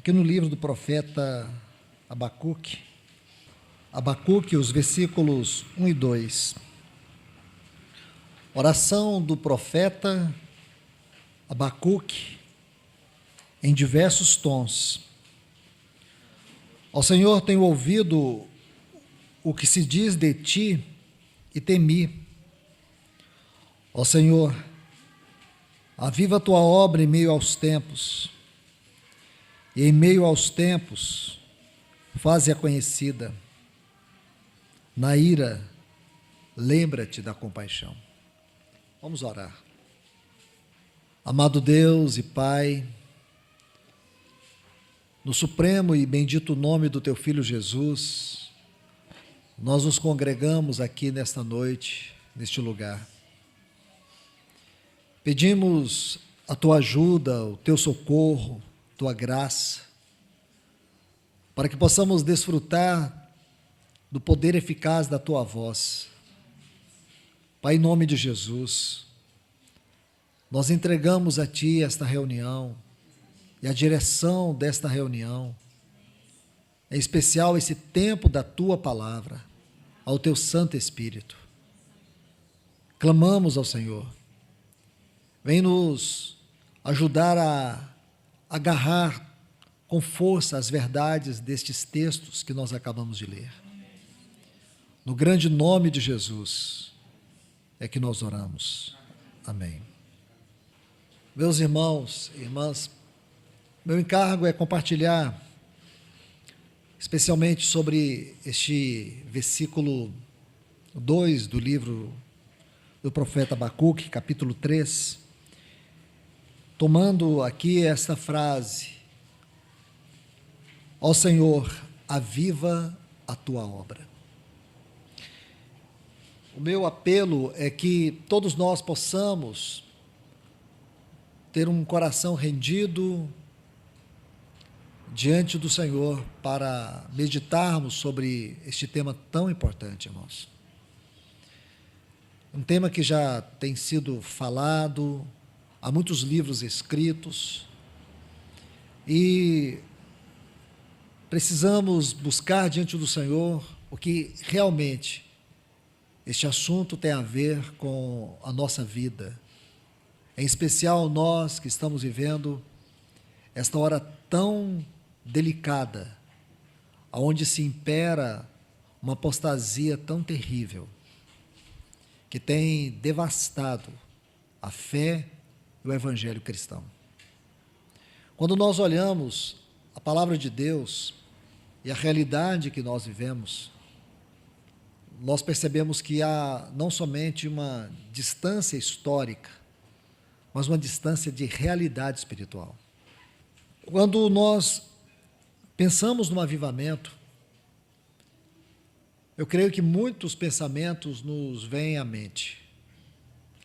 aqui no livro do profeta Abacuque, os versículos 1 e 2. Oração do profeta Abacuque, em diversos tons. Ó Senhor, tenho ouvido o que se diz de ti e temi. Ó Senhor, aviva a tua obra em meio aos tempos, e em meio aos tempos, faze-a conhecida. Na ira, lembra-te da compaixão. Vamos orar. Amado Deus e Pai, no supremo e bendito nome do Teu Filho Jesus, nós nos congregamos aqui nesta noite, neste lugar. Pedimos a Tua ajuda, o Teu socorro, Tua graça, para que possamos desfrutar do poder eficaz da Tua voz. Pai, em nome de Jesus, nós entregamos a Ti esta reunião e a direção desta reunião, em especial esse tempo da Tua palavra, ao Teu Santo Espírito. Clamamos ao Senhor, vem nos ajudar a agarrar com força as verdades destes textos que nós acabamos de ler. No grande nome de Jesus é que nós oramos. Amém. Meus irmãos e irmãs, meu encargo é compartilhar especialmente sobre este versículo 2 do livro do profeta Abacuque, capítulo 3, tomando aqui esta frase: ó Senhor, aviva a tua obra. O meu apelo é que todos nós possamos ter um coração rendido diante do Senhor para meditarmos sobre este tema tão importante, irmãos. Um tema que já tem sido falado, há muitos livros escritos, e precisamos buscar diante do Senhor o que realmente este assunto tem a ver com a nossa vida, em especial nós que estamos vivendo esta hora tão delicada, onde se impera uma apostasia tão terrível, que tem devastado a fé e o evangelho cristão. Quando nós olhamos a palavra de Deus e a realidade que nós vivemos, nós percebemos que há não somente uma distância histórica, mas uma distância de realidade espiritual. Quando nós pensamos no avivamento, eu creio que muitos pensamentos nos vêm à mente.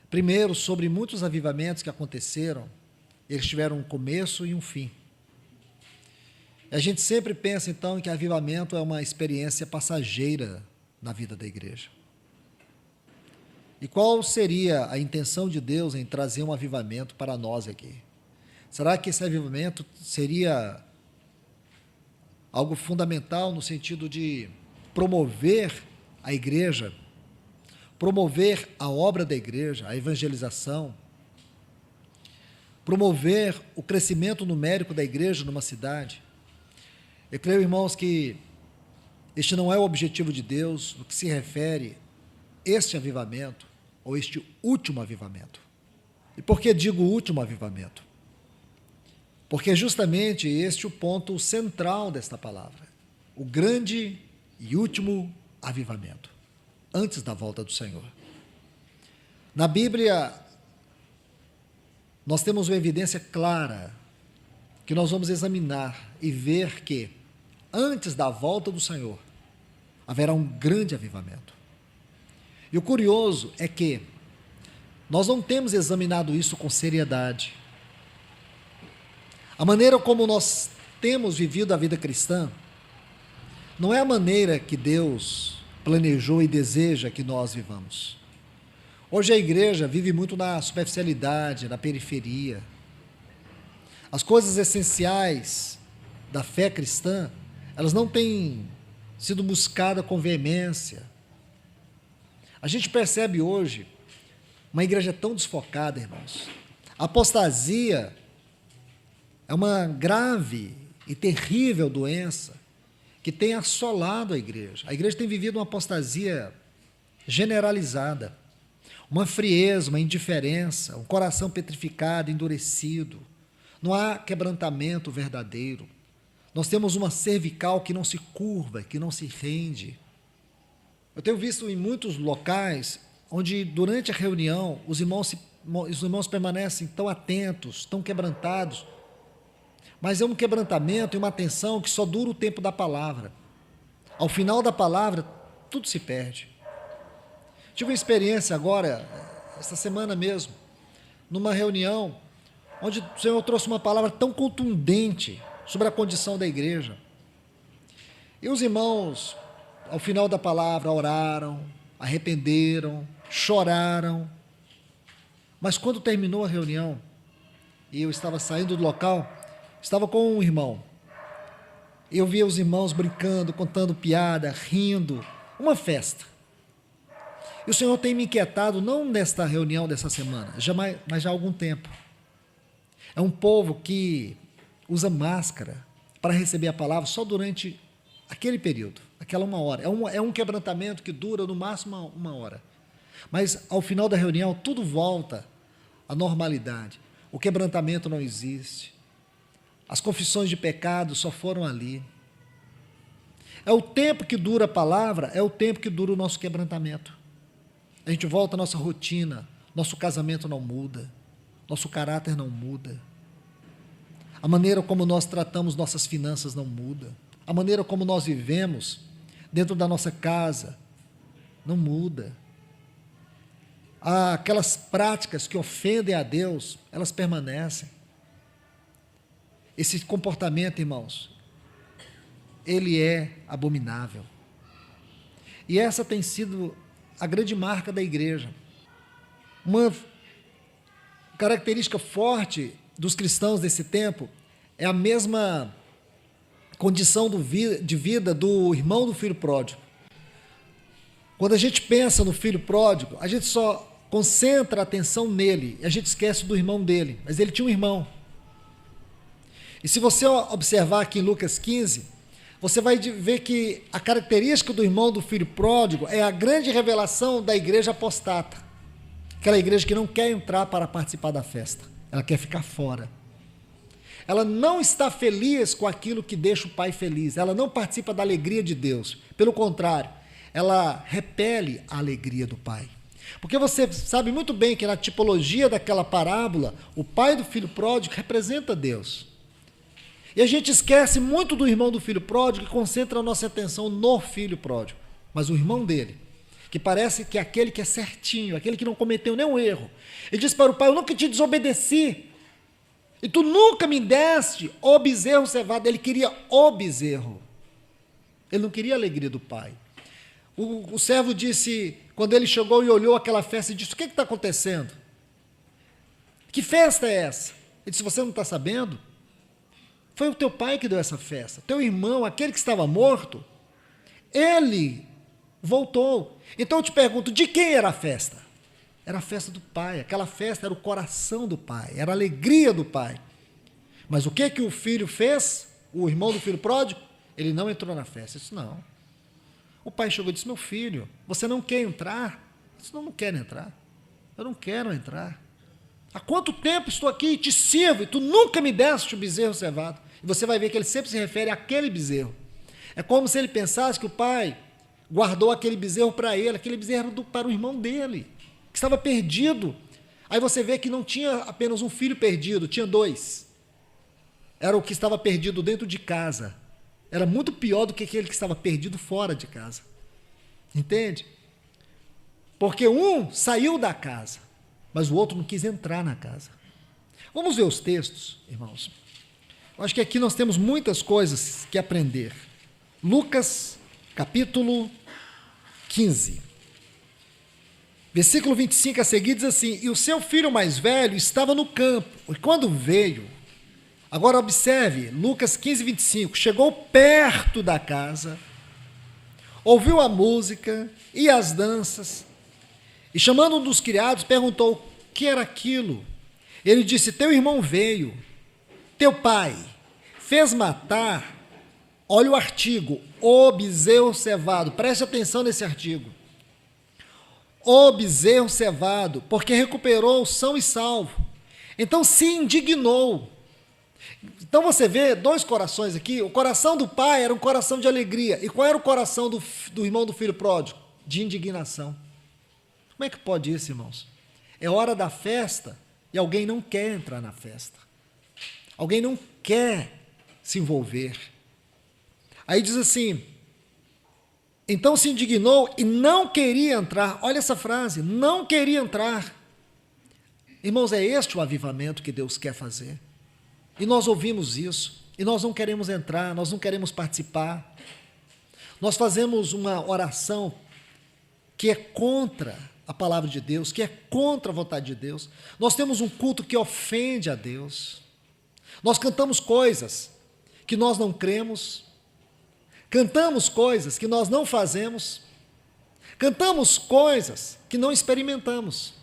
Primeiro, sobre muitos avivamentos que aconteceram, eles tiveram um começo e um fim. A gente sempre pensa, então, que avivamento é uma experiência passageira na vida da igreja. E qual seria a intenção de Deus em trazer um avivamento para nós aqui? Será que esse avivamento seria algo fundamental no sentido de promover a igreja, promover a obra da igreja, a evangelização, promover o crescimento numérico da igreja numa cidade? Eu creio, irmãos, que este não é o objetivo de Deus no que se refere este avivamento, ou este último avivamento. E por que digo último avivamento? Porque é justamente este o ponto central desta palavra, o grande e último avivamento, antes da volta do Senhor. Na Bíblia, nós temos uma evidência clara, que nós vamos examinar e ver que, antes da volta do Senhor, haverá um grande avivamento. E o curioso é que nós não temos examinado isso com seriedade. A maneira como nós temos vivido a vida cristã não é a maneira que Deus planejou e deseja que nós vivamos. Hoje a igreja vive muito na superficialidade, na periferia. As coisas essenciais da fé cristã, elas não têm sido buscadas com veemência. A gente percebe hoje uma igreja tão desfocada, irmãos. A apostasia é uma grave e terrível doença que tem assolado a igreja. A igreja tem vivido uma apostasia generalizada, uma frieza, uma indiferença, um coração petrificado, endurecido. Não há quebrantamento verdadeiro. Nós temos uma cervical que não se curva, que não se rende. Eu tenho visto em muitos locais onde, durante a reunião, os irmãos permanecem tão atentos, tão quebrantados, mas é um quebrantamento e uma atenção que só dura o tempo da palavra. Ao final da palavra, tudo se perde. Tive uma experiência agora, esta semana mesmo, numa reunião, onde o Senhor trouxe uma palavra tão contundente sobre a condição da igreja. E os irmãos, ao final da palavra, oraram, arrependeram, choraram. Mas quando terminou a reunião, e eu estava saindo do local, estava com um irmão. Eu via os irmãos brincando, contando piada, rindo, uma festa. E o Senhor tem me inquietado, não nesta reunião dessa semana, mas já há algum tempo. É um povo que usa máscara para receber a palavra só durante aquele período, aquela 1 hora. É um quebrantamento que dura no máximo 1 hora. Mas ao final da reunião, tudo volta à normalidade. O quebrantamento não existe. As confissões de pecado só foram ali. É o tempo que dura a palavra, é o tempo que dura o nosso quebrantamento. A gente volta à nossa rotina, nosso casamento não muda, nosso caráter não muda. A maneira como nós tratamos nossas finanças não muda. A maneira como nós vivemos dentro da nossa casa não muda. Aquelas práticas que ofendem a Deus, elas permanecem. Esse comportamento, irmãos, ele é abominável. E essa tem sido a grande marca da igreja. Uma característica forte dos cristãos desse tempo é a mesma condição de vida do irmão do filho pródigo. Quando a gente pensa no filho pródigo, a gente só concentra a atenção nele, e a gente esquece do irmão dele, mas ele tinha um irmão. E se você observar aqui em Lucas 15, você vai ver que a característica do irmão do filho pródigo é a grande revelação da igreja apostata. Aquela igreja que não quer entrar para participar da festa, ela quer ficar fora. Ela não está feliz com aquilo que deixa o pai feliz, ela não participa da alegria de Deus. Pelo contrário, ela repele a alegria do pai. Porque você sabe muito bem que na tipologia daquela parábola, o pai do filho pródigo representa Deus. E a gente esquece muito do irmão do filho pródigo e concentra a nossa atenção no filho pródigo. Mas o irmão dele, que parece que é aquele que é certinho, aquele que não cometeu nenhum erro, ele diz para o pai: eu nunca te desobedeci, e tu nunca me deste o bezerro cevado. Ele queria o bezerro, ele não queria a alegria do pai. O servo disse, quando ele chegou e olhou aquela festa, e disse: o que está acontecendo? Que festa é essa? Ele disse: você não está sabendo? Foi o teu pai que deu essa festa. Teu irmão, aquele que estava morto, ele voltou. Então eu te pergunto, de quem era a festa? Era a festa do pai. Aquela festa era o coração do pai, era a alegria do pai. Mas o que o filho fez? O irmão do filho pródigo? Ele não entrou na festa. Eu disse: não. O pai chegou e disse: meu filho, você não quer entrar? Eu disse: não quero entrar. Eu não quero entrar. Há quanto tempo estou aqui e te sirvo, e tu nunca me deste o bezerro cevado? E você vai ver que ele sempre se refere àquele bezerro. É como se ele pensasse que o pai guardou aquele bezerro para ele, aquele bezerro para o irmão dele, que estava perdido. Aí você vê que não tinha apenas um filho perdido, tinha 2. Era o que estava perdido dentro de casa. Era muito pior do que aquele que estava perdido fora de casa. Entende? Porque um saiu da casa, mas o outro não quis entrar na casa. Vamos ver os textos, irmãos. Eu acho que aqui nós temos muitas coisas que aprender. Lucas, capítulo 15. Versículo 25 a seguir diz assim: e o seu filho mais velho estava no campo, e quando veio, Agora observe, Lucas 15, 25. Chegou perto da casa, ouviu a música e as danças, e chamando um dos criados, perguntou o que era aquilo. Ele disse: teu irmão veio, teu pai fez matar. Olha o artigo, o bezerro cevado, preste atenção nesse artigo. O bezerro cevado, porque recuperou são e salvo. Então se indignou. Então você vê dois corações aqui. O coração do pai era um coração de alegria. E qual era o coração do irmão do filho pródigo? De indignação. Como é que pode isso, irmãos? É hora da festa e alguém não quer entrar na festa. Alguém não quer se envolver. Aí diz assim: então se indignou e não queria entrar. Olha essa frase, não queria entrar. Irmãos, é este o avivamento que Deus quer fazer. E nós ouvimos isso, e nós não queremos entrar, nós não queremos participar. Nós fazemos uma oração que é contra a palavra de Deus, que é contra a vontade de Deus. Nós temos um culto que ofende a Deus. Nós cantamos coisas que nós não cremos, cantamos coisas que nós não fazemos, cantamos coisas que não experimentamos.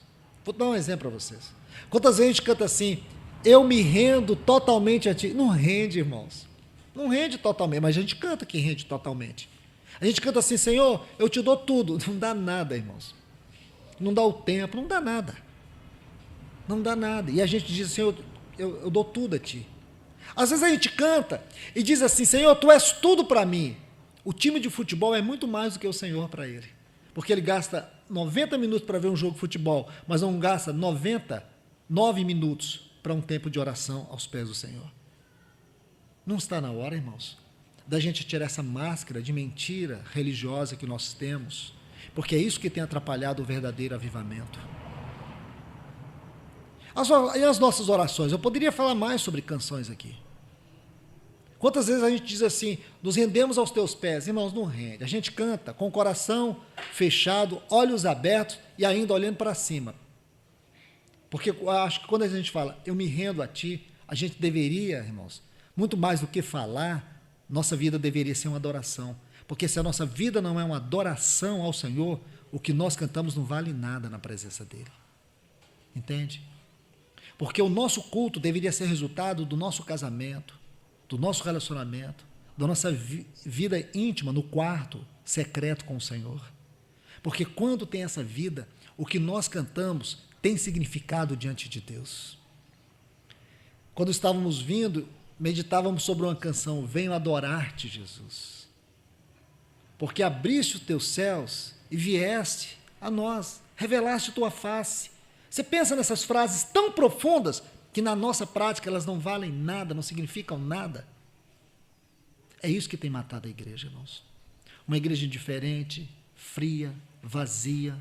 Vou dar um exemplo para vocês. Quantas vezes a gente canta assim: eu me rendo totalmente a ti. Não rende, irmãos. Não rende totalmente, mas a gente canta que rende totalmente. A gente canta assim: Senhor, eu te dou tudo. Não dá nada, irmãos. Não dá o tempo, não dá nada. Não dá nada. E a gente diz: Senhor, eu dou tudo a ti. Às vezes a gente canta e diz assim: Senhor, tu és tudo para mim. O time de futebol é muito mais do que o Senhor para ele. Porque ele gasta 90 minutos para ver um jogo de futebol, mas não gasta 99 minutos para um tempo de oração aos pés do Senhor. Não está na hora, irmãos, da gente tirar essa máscara de mentira religiosa que nós temos, porque é isso que tem atrapalhado o verdadeiro avivamento. E as nossas orações? Eu poderia falar mais sobre canções aqui. Quantas vezes a gente diz assim: nos rendemos aos teus pés? Irmãos, não rende. A gente canta com o coração fechado, olhos abertos e ainda olhando para cima. Porque eu acho que quando a gente fala eu me rendo a ti, a gente deveria, irmãos, muito mais do que falar, nossa vida deveria ser uma adoração. Porque se a nossa vida não é uma adoração ao Senhor, o que nós cantamos não vale nada na presença dele. Entende? Porque o nosso culto deveria ser resultado do nosso casamento, do nosso relacionamento, da nossa vida íntima no quarto secreto com o Senhor. Porque quando tem essa vida, o que nós cantamos tem significado diante de Deus. Quando estávamos vindo, meditávamos sobre uma canção: venho adorar-te, Jesus, porque abriste os teus céus e vieste a nós, revelaste tua face. Você pensa nessas frases tão profundas que na nossa prática elas não valem nada, não significam nada. É isso que tem matado a igreja, irmãos. Uma igreja indiferente, fria, vazia,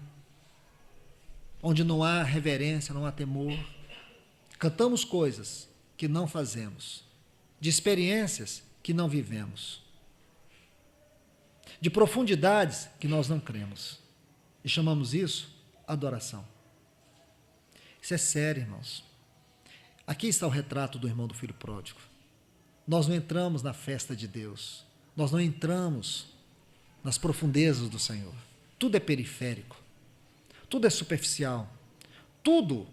onde não há reverência, não há temor. Cantamos coisas que não fazemos, de experiências que não vivemos, de profundidades que nós não cremos, e chamamos isso adoração. Isso é sério, irmãos. Aqui está o retrato do irmão do filho pródigo. Nós não entramos na festa de Deus, nós não entramos nas profundezas do Senhor. Tudo é periférico, tudo é superficial, tudo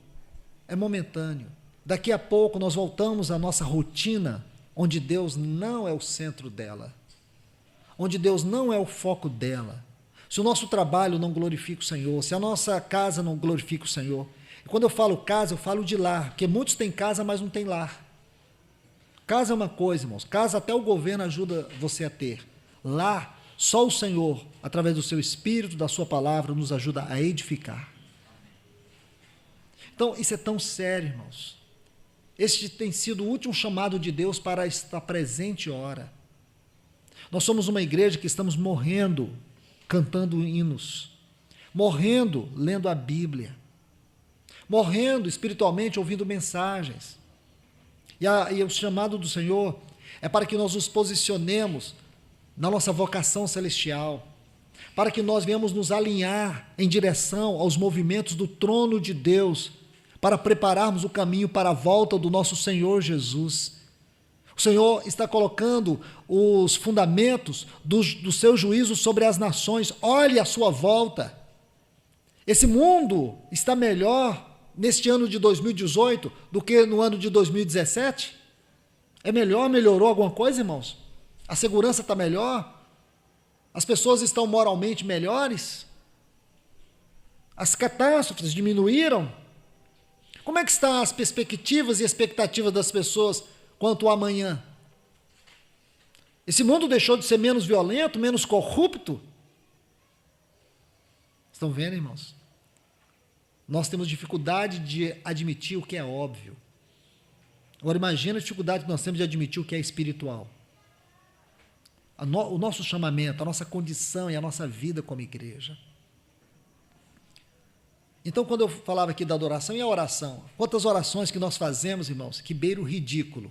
é momentâneo. Daqui a pouco nós voltamos à nossa rotina, onde Deus não é o centro dela, onde Deus não é o foco dela. Se o nosso trabalho não glorifica o Senhor, se a nossa casa não glorifica o Senhor. E quando eu falo casa, eu falo de lar, porque muitos têm casa, mas não têm lar. Casa é uma coisa, irmãos, casa até o governo ajuda você a ter. Lar, só o Senhor, através do seu Espírito, da sua palavra, nos ajuda a edificar. Então, isso é tão sério, irmãos. Este tem sido o último chamado de Deus para estar presente ora. Nós somos uma igreja que estamos morrendo cantando hinos, morrendo lendo a Bíblia, morrendo espiritualmente ouvindo mensagens. E o chamado do Senhor é para que nós nos posicionemos na nossa vocação celestial, para que nós venhamos nos alinhar em direção aos movimentos do trono de Deus, para prepararmos o caminho para a volta do nosso Senhor Jesus. O Senhor está colocando os fundamentos do seu juízo sobre as nações. Olhe à sua volta. Esse mundo está melhor neste ano de 2018 do que no ano de 2017? É melhor? Melhorou alguma coisa, irmãos? A segurança está melhor? As pessoas estão moralmente melhores? As catástrofes diminuíram? Como é que estão as perspectivas e expectativas das pessoas quanto ao amanhã? Esse mundo deixou de ser menos violento, menos corrupto? Estão vendo, irmãos? Nós temos dificuldade de admitir o que é óbvio. Agora imagina a dificuldade que nós temos de admitir o que é espiritual. O nosso chamamento, a nossa condição e a nossa vida como igreja. Então, quando eu falava aqui da adoração e a oração, quantas orações que nós fazemos, irmãos, que beira o ridículo,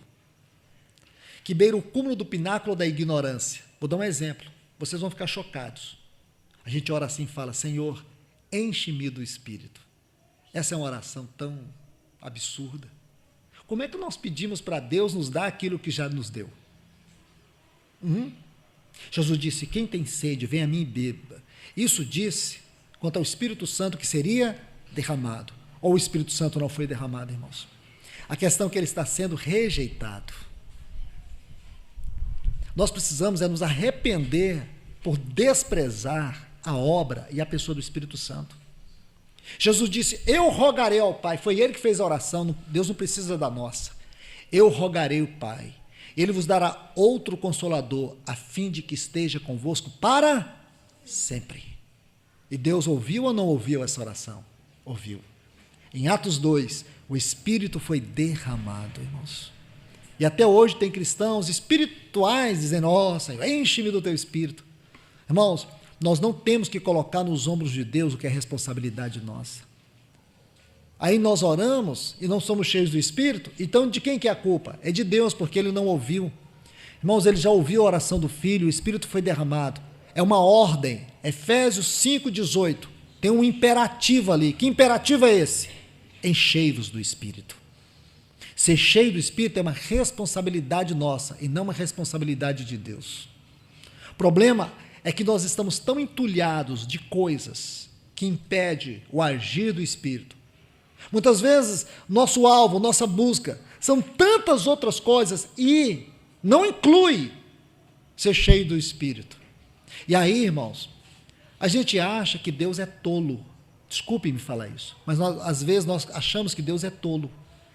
que beira o cúmulo do pináculo da ignorância. Vou dar um exemplo, vocês vão ficar chocados. A gente ora assim e fala: Senhor, enche-me do Espírito. Essa é uma oração tão absurda. Como é que nós pedimos para Deus nos dar aquilo que já nos deu? Jesus disse: quem tem sede, vem a mim e beba. Isso disse quanto ao Espírito Santo que seria derramado. Ou o Espírito Santo não foi derramado, irmãos? A questão é que ele está sendo rejeitado. Nós precisamos nos arrepender por desprezar a obra e a pessoa do Espírito Santo. Jesus disse: eu rogarei ao Pai. Foi ele que fez a oração, Deus não precisa da nossa. Eu rogarei ao Pai, ele vos dará outro Consolador, a fim de que esteja convosco para sempre. E Deus ouviu ou não ouviu essa oração? Ouviu. Em Atos 2, o Espírito foi derramado, irmãos. E até hoje tem cristãos espirituais dizendo: ó Senhor, enche-me do teu Espírito. Irmãos, nós não temos que colocar nos ombros de Deus o que é responsabilidade nossa. Aí nós oramos e não somos cheios do Espírito, então de quem que é a culpa? É de Deus, porque ele não ouviu. Irmãos, ele já ouviu a oração do Filho, o Espírito foi derramado. É uma ordem. Efésios 5,18. Tem um imperativo ali. Que imperativo é esse? Enchei-vos do Espírito. Ser cheio do Espírito é uma responsabilidade nossa e não uma responsabilidade de Deus. O problema é que nós estamos tão entulhados de coisas que impedem o agir do Espírito. Muitas vezes, nosso alvo, nossa busca, são tantas outras coisas e não inclui ser cheio do Espírito. E aí, irmãos, a gente acha que Deus é tolo. Desculpe-me falar isso, mas às vezes nós achamos que Deus é tolo.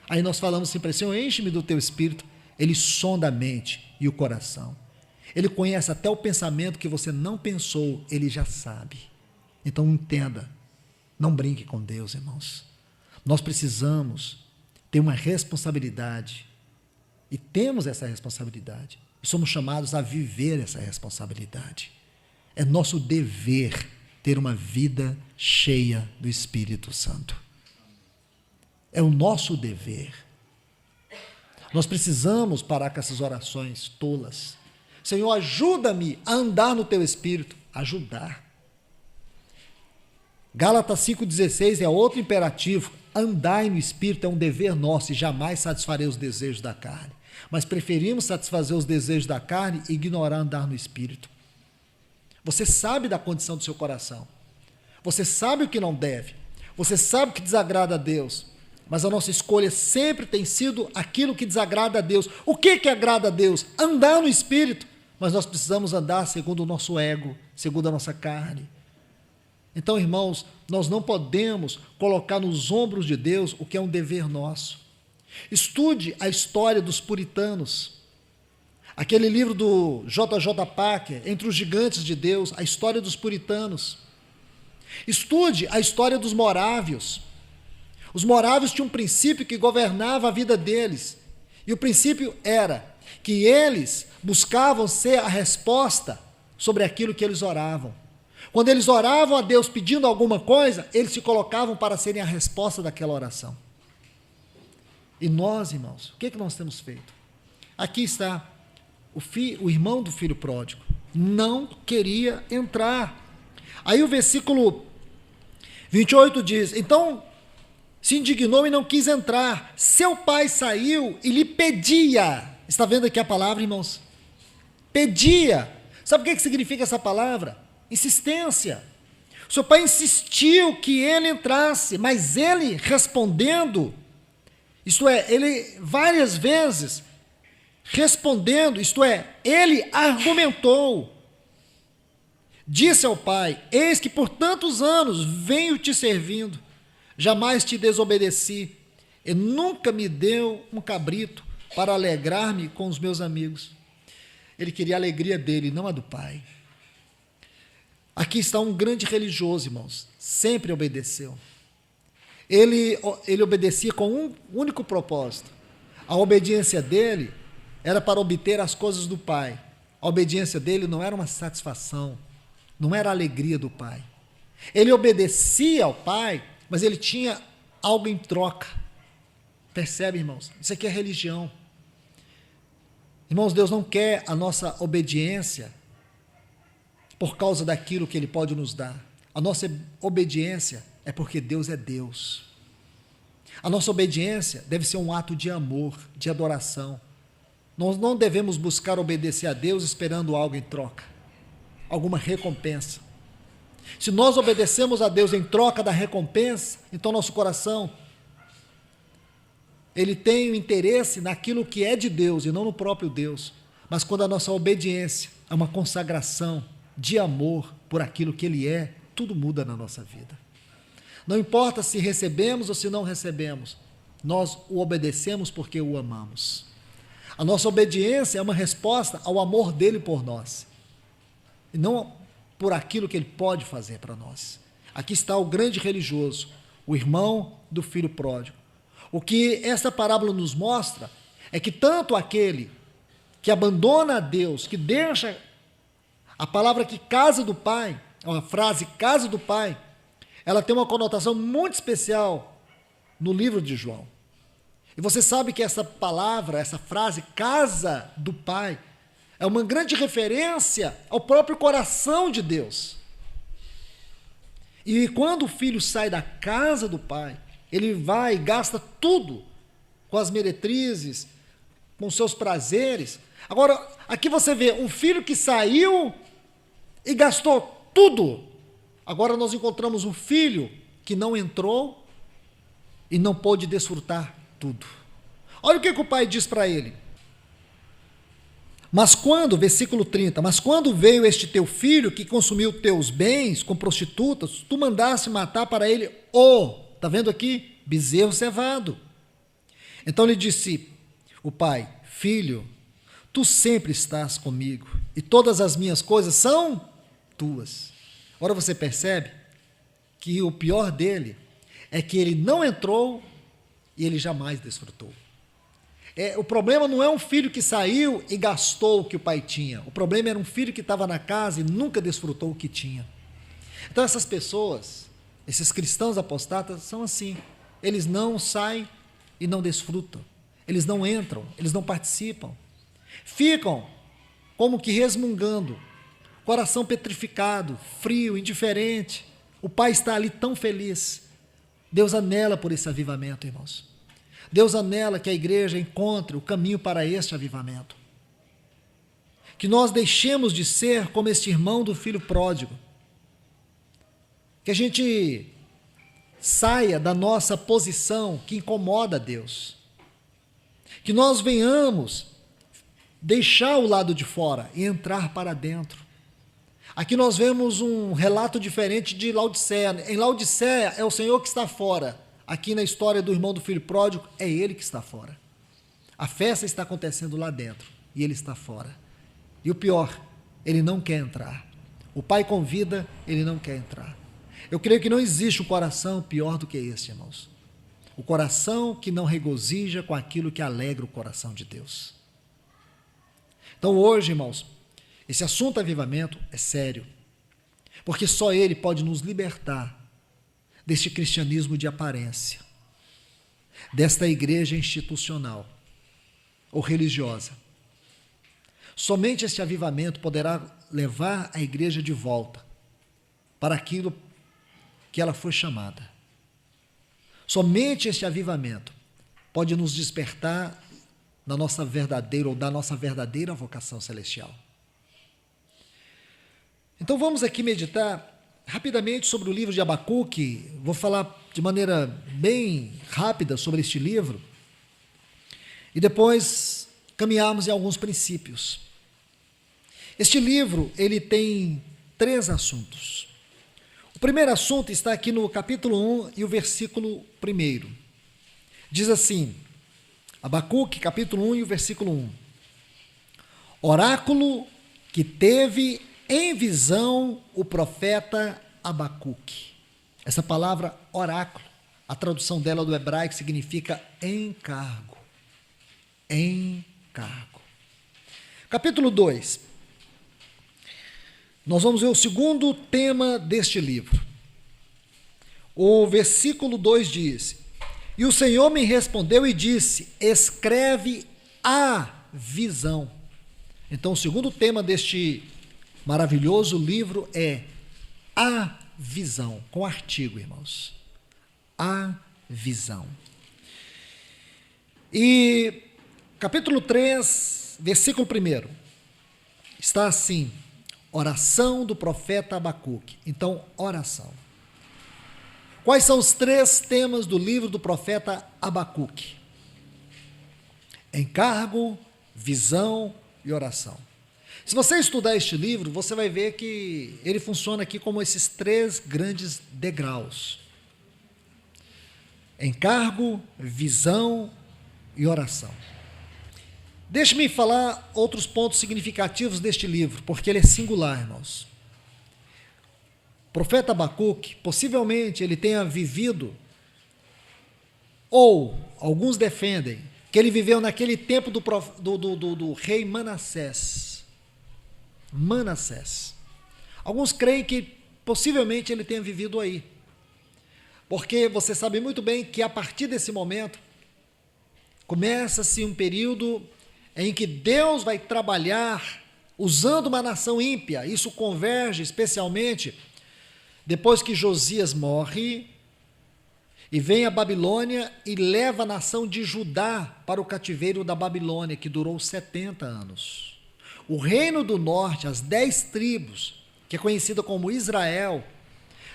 Aí nós falamos assim para ele: Senhor, enche-me do teu Espírito. Ele sonda a mente e o coração. Ele conhece até o pensamento que você não pensou, ele já sabe. Então entenda, não brinque com Deus, irmãos. Nós precisamos ter uma responsabilidade, e temos essa responsabilidade, e somos chamados a viver essa responsabilidade. É nosso dever ter uma vida cheia do Espírito Santo. É o nosso dever. Nós precisamos parar com essas orações tolas. Senhor, ajuda-me a andar no teu Espírito. Ajudar. Gálatas 5,16 é outro imperativo. Andai no Espírito é um dever nosso e jamais satisfarei os desejos da carne. Mas preferimos satisfazer os desejos da carne e ignorar andar no Espírito. Você sabe da condição do seu coração. Você sabe o que não deve. Você sabe o que desagrada a Deus. Mas a nossa escolha sempre tem sido aquilo que desagrada a Deus. O que agrada a Deus? Andar no Espírito. Mas nós precisamos andar segundo o nosso ego, segundo a nossa carne. Então, irmãos, nós não podemos colocar nos ombros de Deus o que é um dever nosso. Estude a história dos puritanos. Aquele livro do J.J. Packer, Entre os Gigantes de Deus, a história dos puritanos. Estude a história dos morávios. Os morávios tinham um princípio que governava a vida deles. E o princípio era que eles buscavam ser a resposta sobre aquilo que eles oravam. Quando eles oravam a Deus pedindo alguma coisa, eles se colocavam para serem a resposta daquela oração. E nós, irmãos, o que nós temos feito? Aqui está o irmão do filho pródigo. Não queria entrar. Aí o versículo 28 diz: então se indignou e não quis entrar. Seu pai saiu e lhe pedia. Está vendo aqui a palavra, irmãos? Pedia. Sabe o que significa essa palavra? Insistência. O seu pai insistiu que ele entrasse, mas ele respondendo, isto é, ele várias vezes respondendo, isto é, ele argumentou. Disse ao pai: eis que por tantos anos venho te servindo, jamais te desobedeci, e nunca me deu um cabrito para alegrar-me com os meus amigos. Ele queria a alegria dele, não a do pai. Aqui está um grande religioso, irmãos, sempre obedeceu. Ele obedecia com um único propósito. A obediência dele era para obter as coisas do pai. A obediência dele não era uma satisfação, não era a alegria do pai. Ele obedecia ao pai, mas ele tinha algo em troca. Percebe, irmãos? Isso aqui é religião. Irmãos, Deus não quer a nossa obediência por causa daquilo que Ele pode nos dar. A nossa obediência é porque Deus é Deus. A nossa obediência deve ser um ato de amor, de adoração. Nós não devemos buscar obedecer a Deus esperando algo em troca, alguma recompensa. Se nós obedecemos a Deus em troca da recompensa, então nosso coração, ele tem o interesse naquilo que é de Deus e não no próprio Deus. Mas quando a nossa obediência é uma consagração de amor por aquilo que Ele é, tudo muda na nossa vida. Não importa se recebemos ou se não recebemos, nós o obedecemos porque o amamos. A nossa obediência é uma resposta ao amor dele por nós, e não por aquilo que ele pode fazer para nós. Aqui está o grande religioso, o irmão do filho pródigo. O que essa parábola nos mostra é que tanto aquele que abandona a Deus, que deixa a palavra que casa do pai, a frase casa do pai, ela tem uma conotação muito especial no livro de João. E você sabe que essa palavra, essa frase, casa do pai, é uma grande referência ao próprio coração de Deus. E quando o filho sai da casa do pai, ele vai e gasta tudo com as meretrizes, com seus prazeres. Agora, aqui você vê um filho que saiu e gastou tudo. Agora nós encontramos um filho que não entrou e não pôde desfrutar tudo. Olha o que o pai diz para ele. Mas quando, versículo 30, mas quando veio este teu filho que consumiu teus bens com prostitutas, tu mandaste matar para ele está vendo aqui? Bezerro cevado. Então lhe disse o pai: filho, tu sempre estás comigo e todas as minhas coisas são tuas. Agora você percebe que o pior dele é que ele não entrou e ele jamais desfrutou. O problema não é um filho que saiu e gastou o que o pai tinha. O problema era um filho que estava na casa e nunca desfrutou o que tinha. Então essas pessoas, esses cristãos apostatas, são assim. Eles não saem e não desfrutam. Eles não entram, eles não participam. Ficam como que resmungando, coração petrificado, frio, indiferente. O pai está ali tão feliz. Deus anela por esse avivamento, irmãos. Deus anela que a igreja encontre o caminho para este avivamento. Que nós deixemos de ser como este irmão do filho pródigo. Que a gente saia da nossa posição que incomoda a Deus. Que nós venhamos deixar o lado de fora e entrar para dentro. Aqui nós vemos um relato diferente de Laodiceia. Em Laodiceia é o Senhor que está fora. Aqui na história do irmão do filho pródigo, é ele que está fora. A festa está acontecendo lá dentro e ele está fora. E o pior, ele não quer entrar. O pai convida, ele não quer entrar. Eu creio que não existe um coração pior do que esse, irmãos. O coração que não regozija com aquilo que alegra o coração de Deus. Então hoje, irmãos, esse assunto avivamento é sério, porque só ele pode nos libertar deste cristianismo de aparência, desta igreja institucional ou religiosa. Somente este avivamento poderá levar a igreja de volta para aquilo que ela foi chamada. Somente este avivamento pode nos despertar na nossa verdadeira ou da nossa verdadeira vocação celestial. Então vamos aqui meditar rapidamente sobre o livro de Abacuque. Vou falar de maneira bem rápida sobre este livro e depois caminharmos em alguns princípios. Este livro, ele tem 3 assuntos. O primeiro assunto está aqui no capítulo 1 e o versículo 1. Diz assim, Abacuque, capítulo 1 e o versículo 1. Oráculo que teve em visão o profeta Abacuque. Essa palavra oráculo, a tradução dela do hebraico significa encargo. Encargo. Capítulo 2. Nós vamos ver o segundo tema deste livro. O versículo 2 diz: E o Senhor me respondeu e disse, escreve a visão. Então, o segundo tema deste maravilhoso livro é a visão, com artigo, irmãos. A visão. E capítulo 3, versículo 1, está assim, oração do profeta Abacuque. Então, oração. Quais são os 3 temas do livro do profeta Abacuque? Encargo, visão e oração. Se você estudar este livro, você vai ver que ele funciona aqui como esses 3 grandes degraus. Encargo, visão e oração. Deixe-me falar outros pontos significativos deste livro, porque ele é singular, irmãos. O profeta Abacuque, possivelmente ele tenha vivido, ou alguns defendem, que ele viveu naquele tempo do rei Manassés. Alguns creem que possivelmente ele tenha vivido aí. Porque você sabe muito bem que a partir desse momento, começa-se um período em que Deus vai trabalhar usando uma nação ímpia. Isso converge especialmente depois que Josias morre e vem a Babilônia e leva a nação de Judá para o cativeiro da Babilônia, que durou 70 anos. O reino do norte, as 10 tribos, que é conhecida como Israel,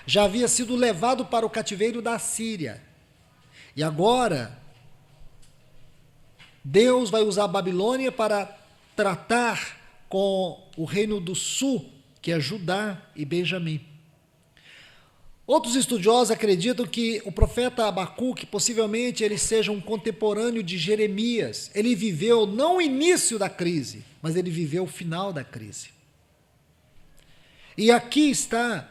já havia sido levado para o cativeiro da Síria. E agora, Deus vai usar a Babilônia para tratar com o reino do sul, que é Judá e Benjamim. Outros estudiosos acreditam que o profeta Abacuque, possivelmente ele seja um contemporâneo de Jeremias. Ele viveu não o início da crise, mas ele viveu o final da crise. E aqui está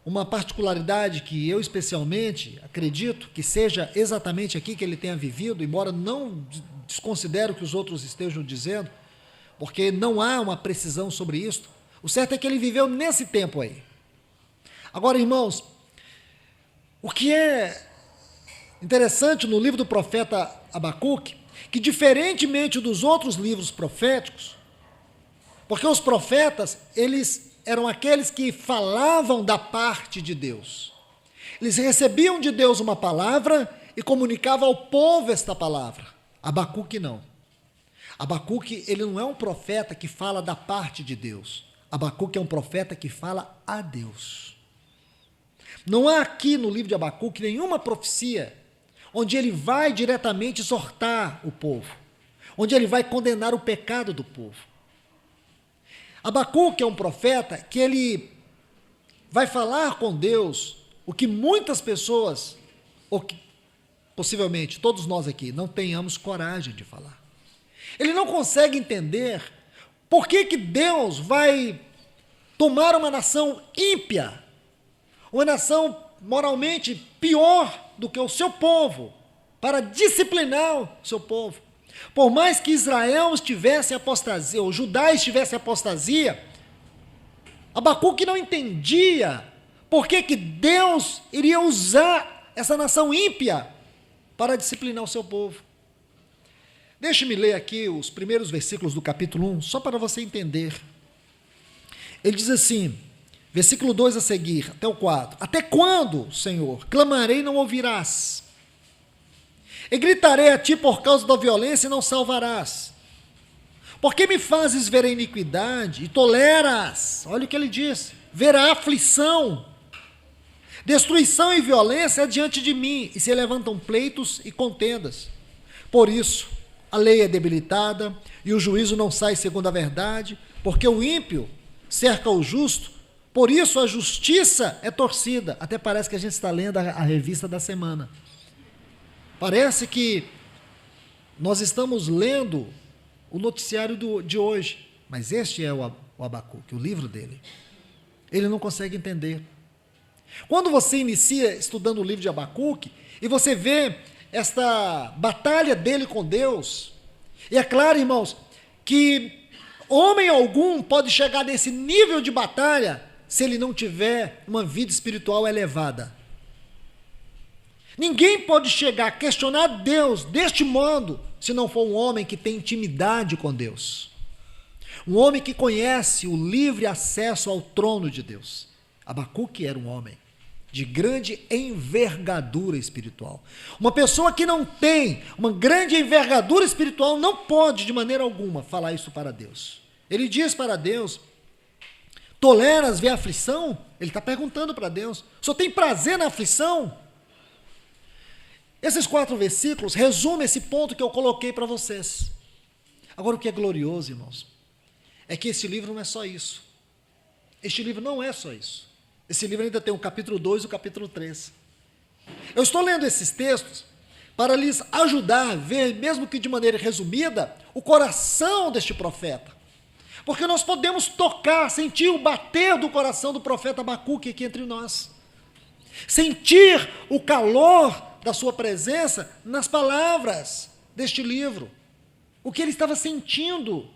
uma particularidade que eu especialmente acredito que seja exatamente aqui que ele tenha vivido, embora não desconsidero o que os outros estejam dizendo, porque não há uma precisão sobre isso. O certo é que ele viveu nesse tempo aí. Agora, irmãos, o que é interessante no livro do profeta Abacuque, que diferentemente dos outros livros proféticos, porque os profetas, eles eram aqueles que falavam da parte de Deus. Eles recebiam de Deus uma palavra e comunicavam ao povo esta palavra. Abacuque não. Abacuque, ele não é um profeta que fala da parte de Deus. Abacuque é um profeta que fala a Deus. Não há aqui no livro de Abacuque nenhuma profecia onde ele vai diretamente exortar o povo, onde ele vai condenar o pecado do povo. Abacuque é um profeta que ele vai falar com Deus o que muitas pessoas, ou que possivelmente todos nós aqui, não tenhamos coragem de falar. Ele não consegue entender por que Deus vai tomar uma nação ímpia, uma nação moralmente pior do que o seu povo, para disciplinar o seu povo. Por mais que Israel estivesse em apostasia, ou Judá estivesse em apostasia, Abacuque não entendia por que Deus iria usar essa nação ímpia para disciplinar o seu povo. Deixe-me ler aqui os primeiros versículos do capítulo 1, só para você entender. Ele diz assim, versículo 2 a seguir, até o 4. Até quando, Senhor, clamarei e não ouvirás? E gritarei a ti por causa da violência e não salvarás. Porque me fazes ver a iniquidade e toleras, olha o que ele diz, ver a aflição. Destruição e violência é diante de mim, e se levantam pleitos e contendas. Por isso, a lei é debilitada, e o juízo não sai segundo a verdade, porque o ímpio cerca o justo, por isso a justiça é torcida. Até parece que a gente está lendo a revista da semana. Parece que nós estamos lendo o noticiário de hoje, mas este é o Abacuque, o livro dele. Ele não consegue entender. Quando você inicia estudando o livro de Abacuque, e você vê esta batalha dele com Deus, e é claro, irmãos, que homem algum pode chegar nesse nível de batalha se ele não tiver uma vida espiritual elevada. Ninguém pode chegar a questionar Deus deste modo se não for um homem que tem intimidade com Deus. Um homem que conhece o livre acesso ao trono de Deus. Abacuque era um homem de grande envergadura espiritual. Uma pessoa que não tem uma grande envergadura espiritual não pode, de maneira alguma, falar isso para Deus. Ele diz para Deus: toleras ver a aflição? Ele está perguntando para Deus: o senhor tem prazer na aflição? Esses 4 versículos resumem esse ponto que eu coloquei para vocês. Agora, o que é glorioso, irmãos, é que esse livro não é só isso. Este livro não é só isso. Esse livro ainda tem o capítulo 2 e o capítulo 3. Eu estou lendo esses textos para lhes ajudar a ver, mesmo que de maneira resumida, o coração deste profeta. Porque nós podemos tocar, sentir o bater do coração do profeta Abacuque aqui entre nós. Sentir o calor da sua presença nas palavras deste livro. O que ele estava sentindo.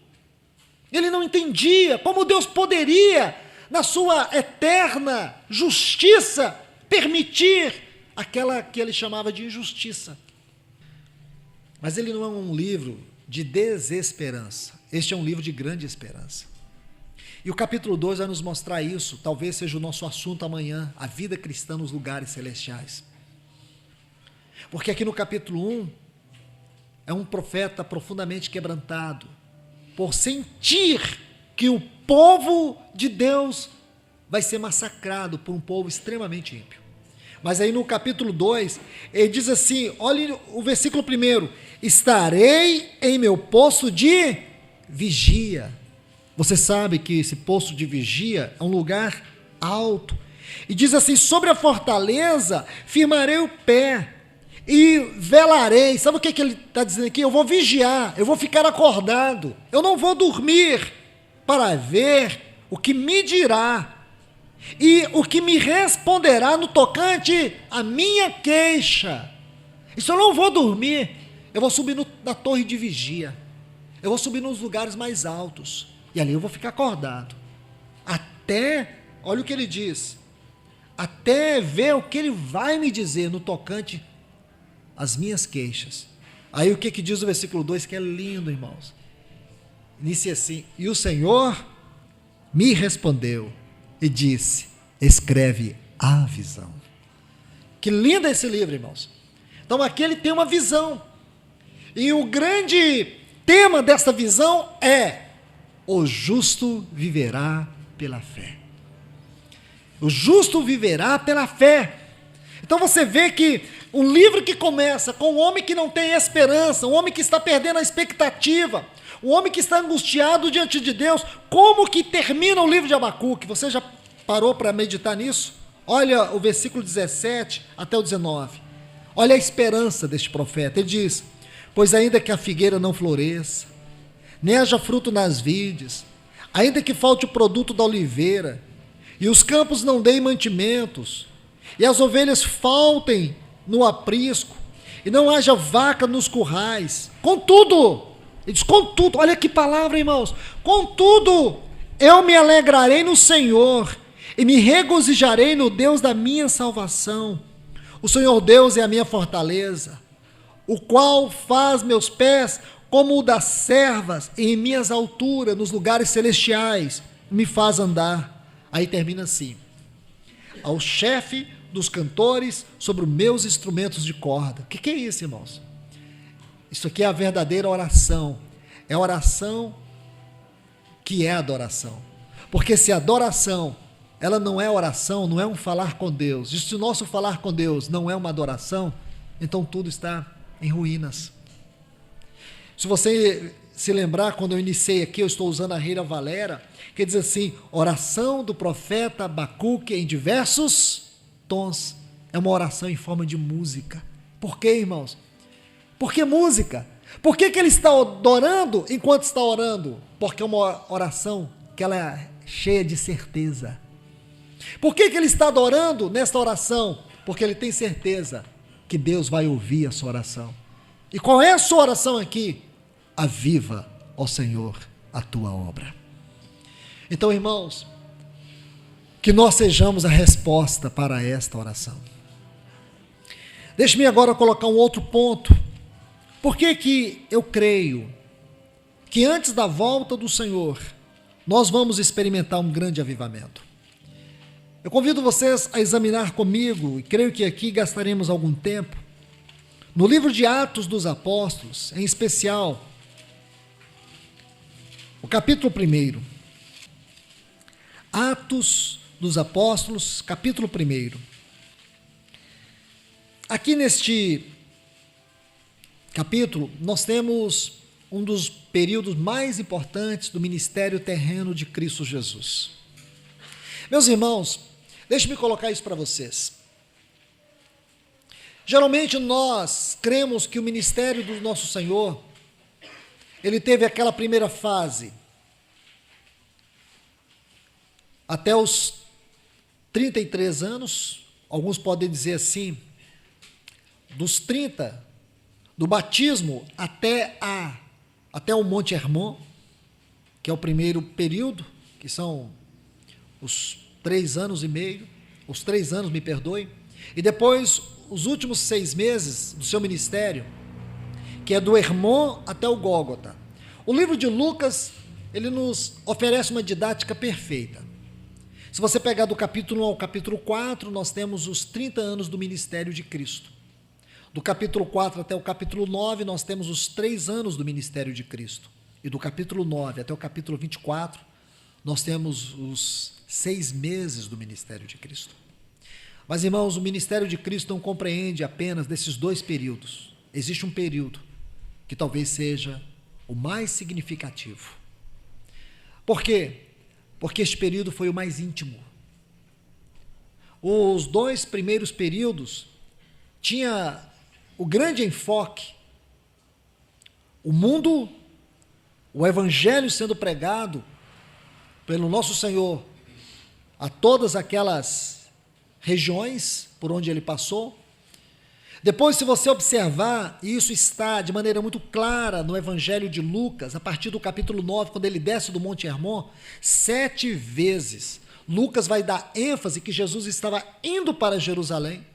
Ele não entendia como Deus poderia, na sua eterna justiça, permitir aquela que ele chamava de injustiça. Mas ele não é um livro de desesperança. Este é um livro de grande esperança. E o capítulo 2 vai nos mostrar isso. Talvez seja o nosso assunto amanhã, a vida cristã nos lugares celestiais. Porque aqui no capítulo 1, é um profeta profundamente quebrantado, por sentir que o povo de Deus vai ser massacrado por um povo extremamente ímpio. Mas aí no capítulo 2, ele diz assim, olha o versículo 1, estarei em meu posto de vigia. Você sabe que esse posto de vigia é um lugar alto. E diz assim, sobre a fortaleza firmarei o pé e velarei. Sabe o que ele está dizendo aqui? Eu vou vigiar, eu vou ficar acordado, eu não vou dormir para ver o que me dirá e o que me responderá no tocante à minha queixa. Isso eu não vou dormir, eu vou subir na torre de vigia, eu vou subir nos lugares mais altos, e ali eu vou ficar acordado, até, olha o que ele diz, até ver o que ele vai me dizer no tocante às minhas queixas. Aí o que diz o versículo 2, que é lindo, irmãos, inicia assim, e o Senhor me respondeu e disse, escreve a visão. Que lindo esse livro, irmãos. Então aqui ele tem uma visão, e o grande tema dessa visão é, o justo viverá pela fé. O justo viverá pela fé. Então você vê que um livro que começa com um homem que não tem esperança, um homem que está perdendo a expectativa, um homem que está angustiado diante de Deus, como que termina o livro de Abacuque? Você já parou para meditar nisso? Olha o versículo 17 até o 19. Olha a esperança deste profeta. Ele diz, pois ainda que a figueira não floresça, nem haja fruto nas vides, ainda que falte o produto da oliveira, e os campos não deem mantimentos, e as ovelhas faltem no aprisco, e não haja vaca nos currais, contudo, ele diz, contudo, olha que palavra, irmãos, contudo, eu me alegrarei no Senhor, e me regozijarei no Deus da minha salvação. O Senhor Deus é a minha fortaleza, o qual faz meus pés como o das servas, e em minhas alturas, nos lugares celestiais, me faz andar. Aí termina assim, ao chefe dos cantores sobre os meus instrumentos de corda. O que é isso, irmãos? Isso aqui é a verdadeira oração. É a oração que é adoração. Porque se adoração, ela não é oração, não é um falar com Deus. E se o nosso falar com Deus não é uma adoração, então tudo está em ruínas. Se você se lembrar, quando eu iniciei aqui, eu estou usando a Reina Valera, que diz assim, oração do profeta Abacuque em diversos tons. É uma oração em forma de música. Por quê, irmãos? Por que música? Por que ele está adorando enquanto está orando? Porque é uma oração que ela é cheia de certeza. Por que ele está adorando nesta oração? Porque ele tem certeza que Deus vai ouvir a sua oração. E qual é a sua oração aqui? Aviva, ó Senhor, a tua obra. Então, irmãos, que nós sejamos a resposta para esta oração. Deixe-me agora colocar um outro ponto. Por que eu creio que antes da volta do Senhor, nós vamos experimentar um grande avivamento? Eu convido vocês a examinar comigo, e creio que aqui gastaremos algum tempo, no livro de Atos dos Apóstolos, em especial, o capítulo 1. Atos dos Apóstolos, capítulo 1. Aqui neste capítulo, nós temos um dos períodos mais importantes do ministério terreno de Cristo Jesus. Meus irmãos, deixe-me colocar isso para vocês. Geralmente nós cremos que o ministério do nosso Senhor, ele teve aquela primeira fase, até os 33 anos, alguns podem dizer assim, dos 30, do batismo até o Monte Hermon, que é o primeiro período, que são os 3 anos e meio, os 3 anos, me perdoe, e depois os últimos 6 meses do seu ministério, que é do Hermon até o Gólgota. O livro de Lucas, ele nos oferece uma didática perfeita. Se você pegar do capítulo 1 ao capítulo 4, nós temos os 30 anos do ministério de Cristo. Do capítulo 4 até o capítulo 9, nós temos os 3 anos do ministério de Cristo. E do capítulo 9 até o capítulo 24, nós temos os 6 meses do ministério de Cristo. Mas, irmãos, o ministério de Cristo não compreende apenas desses 2 períodos. Existe um período que talvez seja o mais significativo. Por quê? Porque este período foi o mais íntimo. Os 2 primeiros períodos tinha o grande enfoque, o mundo, o evangelho sendo pregado pelo nosso Senhor a todas aquelas regiões por onde ele passou. Depois, se você observar, e isso está de maneira muito clara no Evangelho de Lucas, a partir do capítulo 9, quando ele desce do Monte Hermon, 7 vezes, Lucas vai dar ênfase que Jesus estava indo para Jerusalém.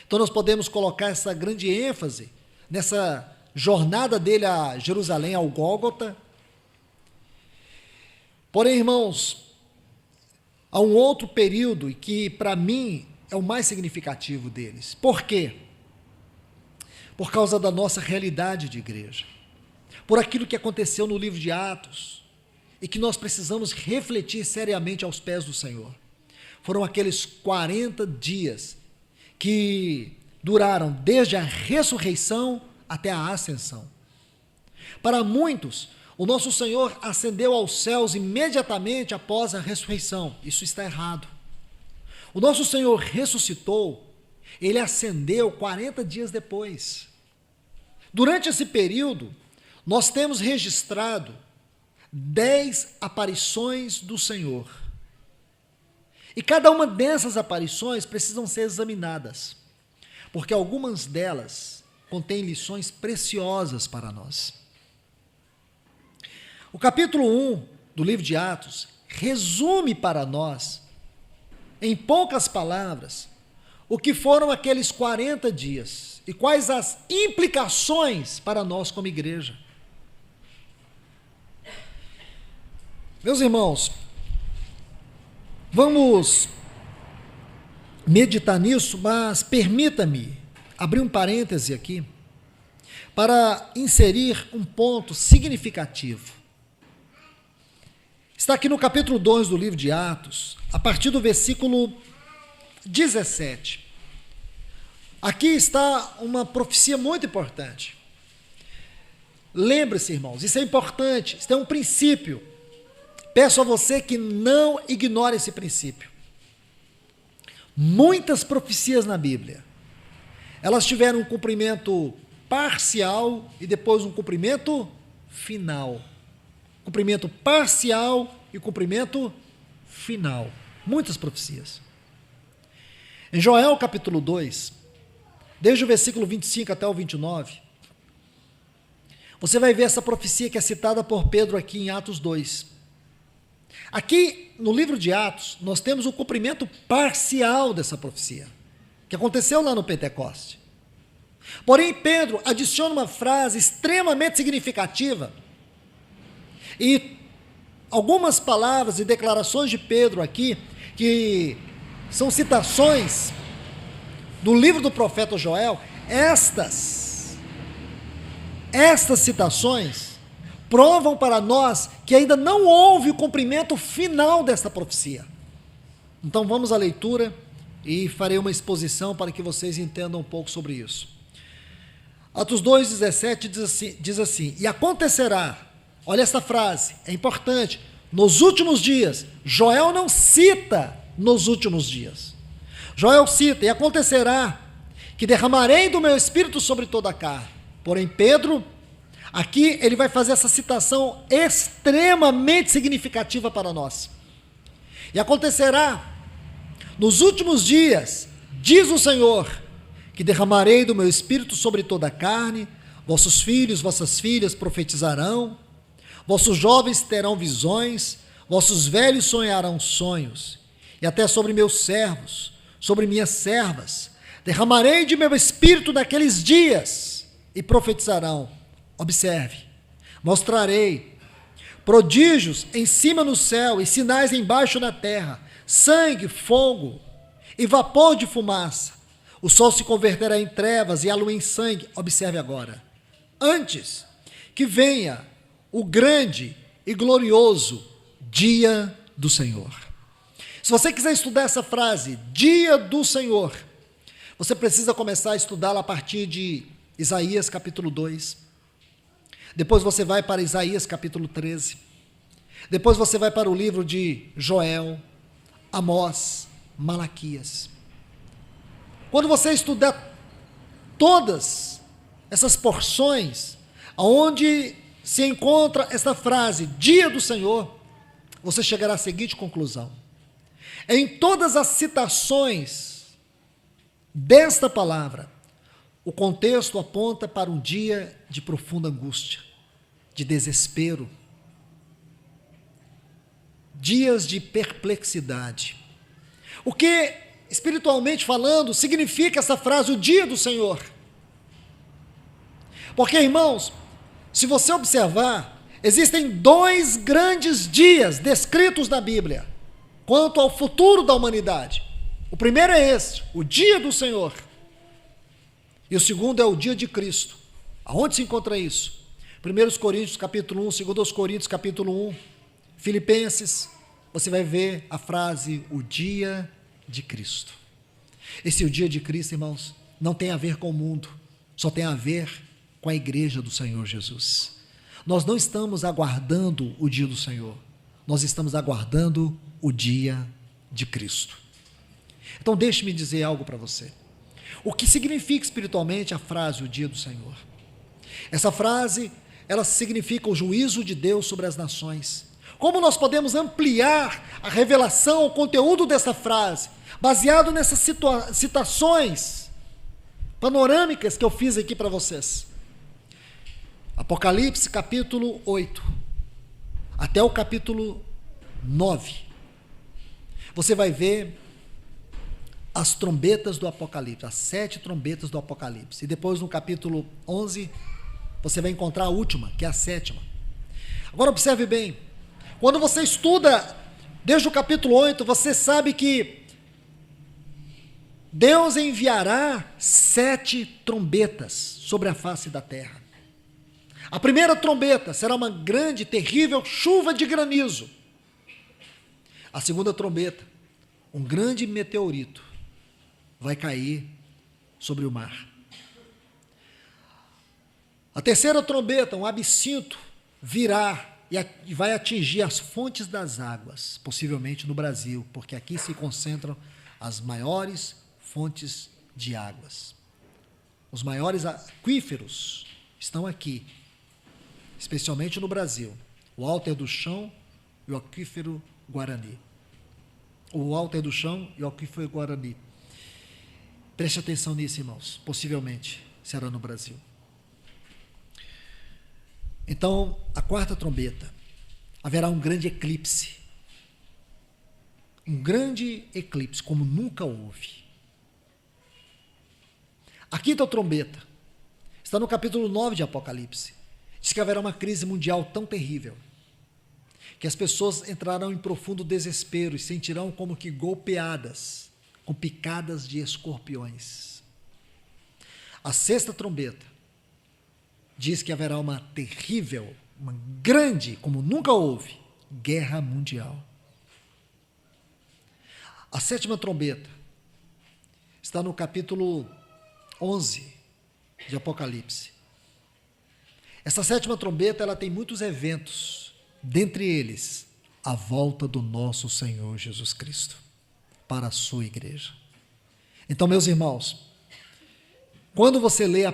Então nós podemos colocar essa grande ênfase nessa jornada dele a Jerusalém, ao Gólgota. Porém, irmãos, há um outro período e que, para mim, é o mais significativo deles. Por quê? Por causa da nossa realidade de igreja. Por aquilo que aconteceu no livro de Atos e que nós precisamos refletir seriamente aos pés do Senhor. Foram aqueles 40 dias que duraram desde a ressurreição até a ascensão. Para muitos, o nosso Senhor ascendeu aos céus imediatamente após a ressurreição. Isso está errado. O nosso Senhor ressuscitou, ele ascendeu 40 dias depois. Durante esse período, nós temos registrado 10 aparições do Senhor. E cada uma dessas aparições precisam ser examinadas, porque algumas delas contêm lições preciosas para nós. O capítulo 1 do livro de Atos resume para nós, em poucas palavras, o que foram aqueles 40 dias e quais as implicações para nós como igreja. Meus irmãos, vamos meditar nisso, mas permita-me abrir um parêntese aqui para inserir um ponto significativo. Está aqui no capítulo 2 do livro de Atos, a partir do versículo 17. Aqui está uma profecia muito importante. Lembre-se, irmãos, isso é importante, isso é um princípio. Peço a você que não ignore esse princípio. Muitas profecias na Bíblia, elas tiveram um cumprimento parcial e depois um cumprimento final. Cumprimento parcial e cumprimento final. Muitas profecias. Em Joel capítulo 2, desde o versículo 25 até o 29, você vai ver essa profecia que é citada por Pedro aqui em Atos 2. Aqui no livro de Atos, nós temos o cumprimento parcial dessa profecia, que aconteceu lá no Pentecoste. Porém, Pedro adiciona uma frase extremamente significativa e algumas palavras e declarações de Pedro aqui, que são citações do livro do profeta Joel, estas citações provam para nós que ainda não houve o cumprimento final desta profecia. Então vamos à leitura e farei uma exposição para que vocês entendam um pouco sobre isso. Atos 2,17 diz assim, e acontecerá, olha essa frase, é importante, nos últimos dias. Joel não cita nos últimos dias. Joel cita, e acontecerá que derramarei do meu espírito sobre toda a carne. Porém, Pedro, aqui ele vai fazer essa citação extremamente significativa para nós. E acontecerá nos últimos dias, diz o Senhor, que derramarei do meu espírito sobre toda a carne, vossos filhos, vossas filhas profetizarão, vossos jovens terão visões, vossos velhos sonharão sonhos, e até sobre meus servos, sobre minhas servas, derramarei de meu espírito naqueles dias, e profetizarão. Observe, mostrarei prodígios em cima no céu e sinais embaixo na terra, sangue, fogo e vapor de fumaça. O sol se converterá em trevas e a lua em sangue. Observe agora. Antes que venha o grande e glorioso dia do Senhor. Se você quiser estudar essa frase, dia do Senhor, você precisa começar a estudá-la a partir de Isaías capítulo 2. Depois você vai para Isaías capítulo 13. Depois você vai para o livro de Joel, Amós, Malaquias. Quando você estudar todas essas porções, onde se encontra esta frase, dia do Senhor, você chegará à seguinte conclusão. Em todas as citações desta palavra, o contexto aponta para um dia de profunda angústia, de desespero, dias de perplexidade. O que, espiritualmente falando, significa essa frase, o dia do Senhor? Porque, irmãos, se você observar, existem dois grandes dias descritos na Bíblia, quanto ao futuro da humanidade. O primeiro é esse, o dia do Senhor. E o segundo é o dia de Cristo. Aonde se encontra isso? 1 Coríntios capítulo 1, 2 Coríntios capítulo 1, Filipenses, você vai ver a frase, o dia de Cristo. Esse o dia de Cristo, irmãos, não tem a ver com o mundo, só tem a ver com a igreja do Senhor Jesus. Nós não estamos aguardando o dia do Senhor, nós estamos aguardando o dia de Cristo. Então deixe-me dizer algo para você. O que significa espiritualmente a frase, o dia do Senhor? Essa frase, ela significa o juízo de Deus sobre as nações. Como nós podemos ampliar a revelação, o conteúdo dessa frase, baseado nessas citações panorâmicas que eu fiz aqui para vocês? Apocalipse capítulo 8, até o capítulo 9, você vai ver as trombetas do Apocalipse, as 7 trombetas do Apocalipse, e depois no capítulo 11, você vai encontrar a última, que é a 7ª. Agora observe bem, quando você estuda desde o capítulo 8, você sabe que Deus enviará 7 trombetas sobre a face da terra. A primeira trombeta será uma grande, terrível chuva de granizo. A segunda trombeta, um grande meteorito vai cair sobre o mar. A terceira trombeta, um absinto, virá e vai atingir as fontes das águas, possivelmente no Brasil, porque aqui se concentram as maiores fontes de águas. Os maiores aquíferos estão aqui, especialmente no Brasil. O Alter do Chão e o Aquífero Guarani. O Alter do Chão e o Aquífero Guarani. Preste atenção nisso, irmãos. Possivelmente será no Brasil. Então, a quarta trombeta. Haverá um grande eclipse. Um grande eclipse, como nunca houve. A quinta trombeta está no capítulo 9 de Apocalipse. Diz que haverá uma crise mundial tão terrível que as pessoas entrarão em profundo desespero e sentirão como que golpeadas com picadas de escorpiões. A sexta trombeta diz que haverá uma terrível, uma grande, como nunca houve, guerra mundial. A sétima trombeta está no capítulo 11 de Apocalipse. Essa sétima trombeta, ela tem muitos eventos, dentre eles, a volta do nosso Senhor Jesus Cristo para a sua igreja. Então, meus irmãos, quando você lê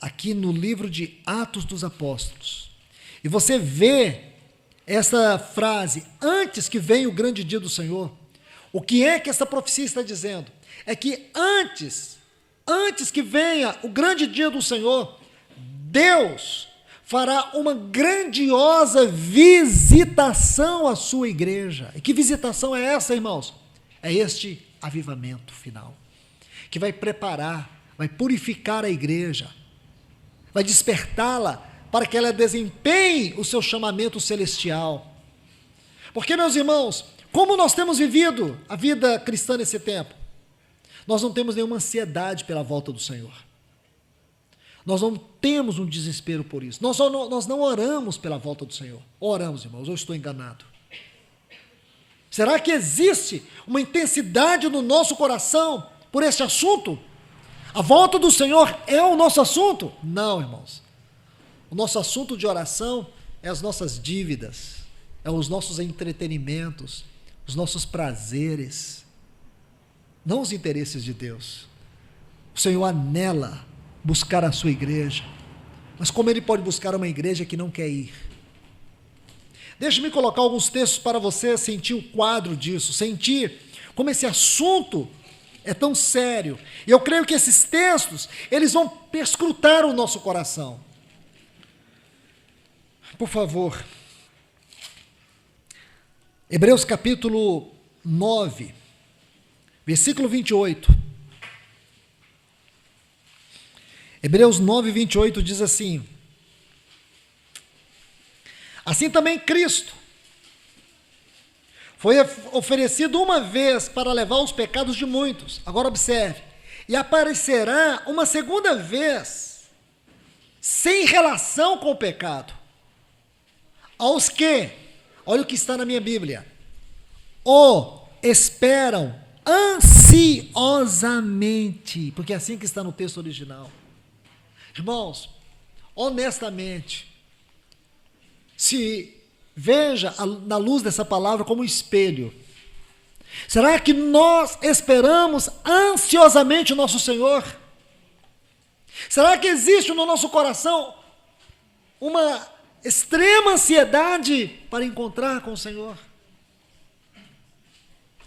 aqui no livro de Atos dos Apóstolos, e você vê essa frase, antes que venha o grande dia do Senhor, o que é que essa profecia está dizendo? É que antes que venha o grande dia do Senhor, Deus fará uma grandiosa visitação à sua igreja. E que visitação é essa, irmãos? É este avivamento final, que vai preparar, vai purificar a igreja, vai despertá-la para que ela desempenhe o seu chamamento celestial. Porque, meus irmãos, como nós temos vivido a vida cristã nesse tempo? Nós não temos nenhuma ansiedade pela volta do Senhor. Nós não temos um desespero por isso. Nós não oramos pela volta do Senhor. Oramos, irmãos, eu estou enganado. Será que existe uma intensidade no nosso coração por este assunto? A volta do Senhor é o nosso assunto? Não, irmãos. O nosso assunto de oração é as nossas dívidas, é os nossos entretenimentos, os nossos prazeres, não os interesses de Deus. O Senhor anela buscar a sua igreja, mas como Ele pode buscar uma igreja que não quer ir? Deixe-me colocar alguns textos para você sentir o quadro disso, sentir como esse assunto é tão sério. E eu creio que esses textos, eles vão perscrutar o nosso coração. Por favor, Hebreus capítulo 9, versículo 28. Hebreus 9, 28 diz assim: assim também Cristo foi oferecido uma vez para levar os pecados de muitos. Agora observe, e aparecerá uma segunda vez, sem relação com o pecado, aos que, olha o que está na minha Bíblia, o esperam ansiosamente, porque é assim que está no texto original. Irmãos, honestamente, se veja na luz dessa palavra como um espelho. Será que nós esperamos ansiosamente o nosso Senhor? Será que existe no nosso coração uma extrema ansiedade para encontrar com o Senhor?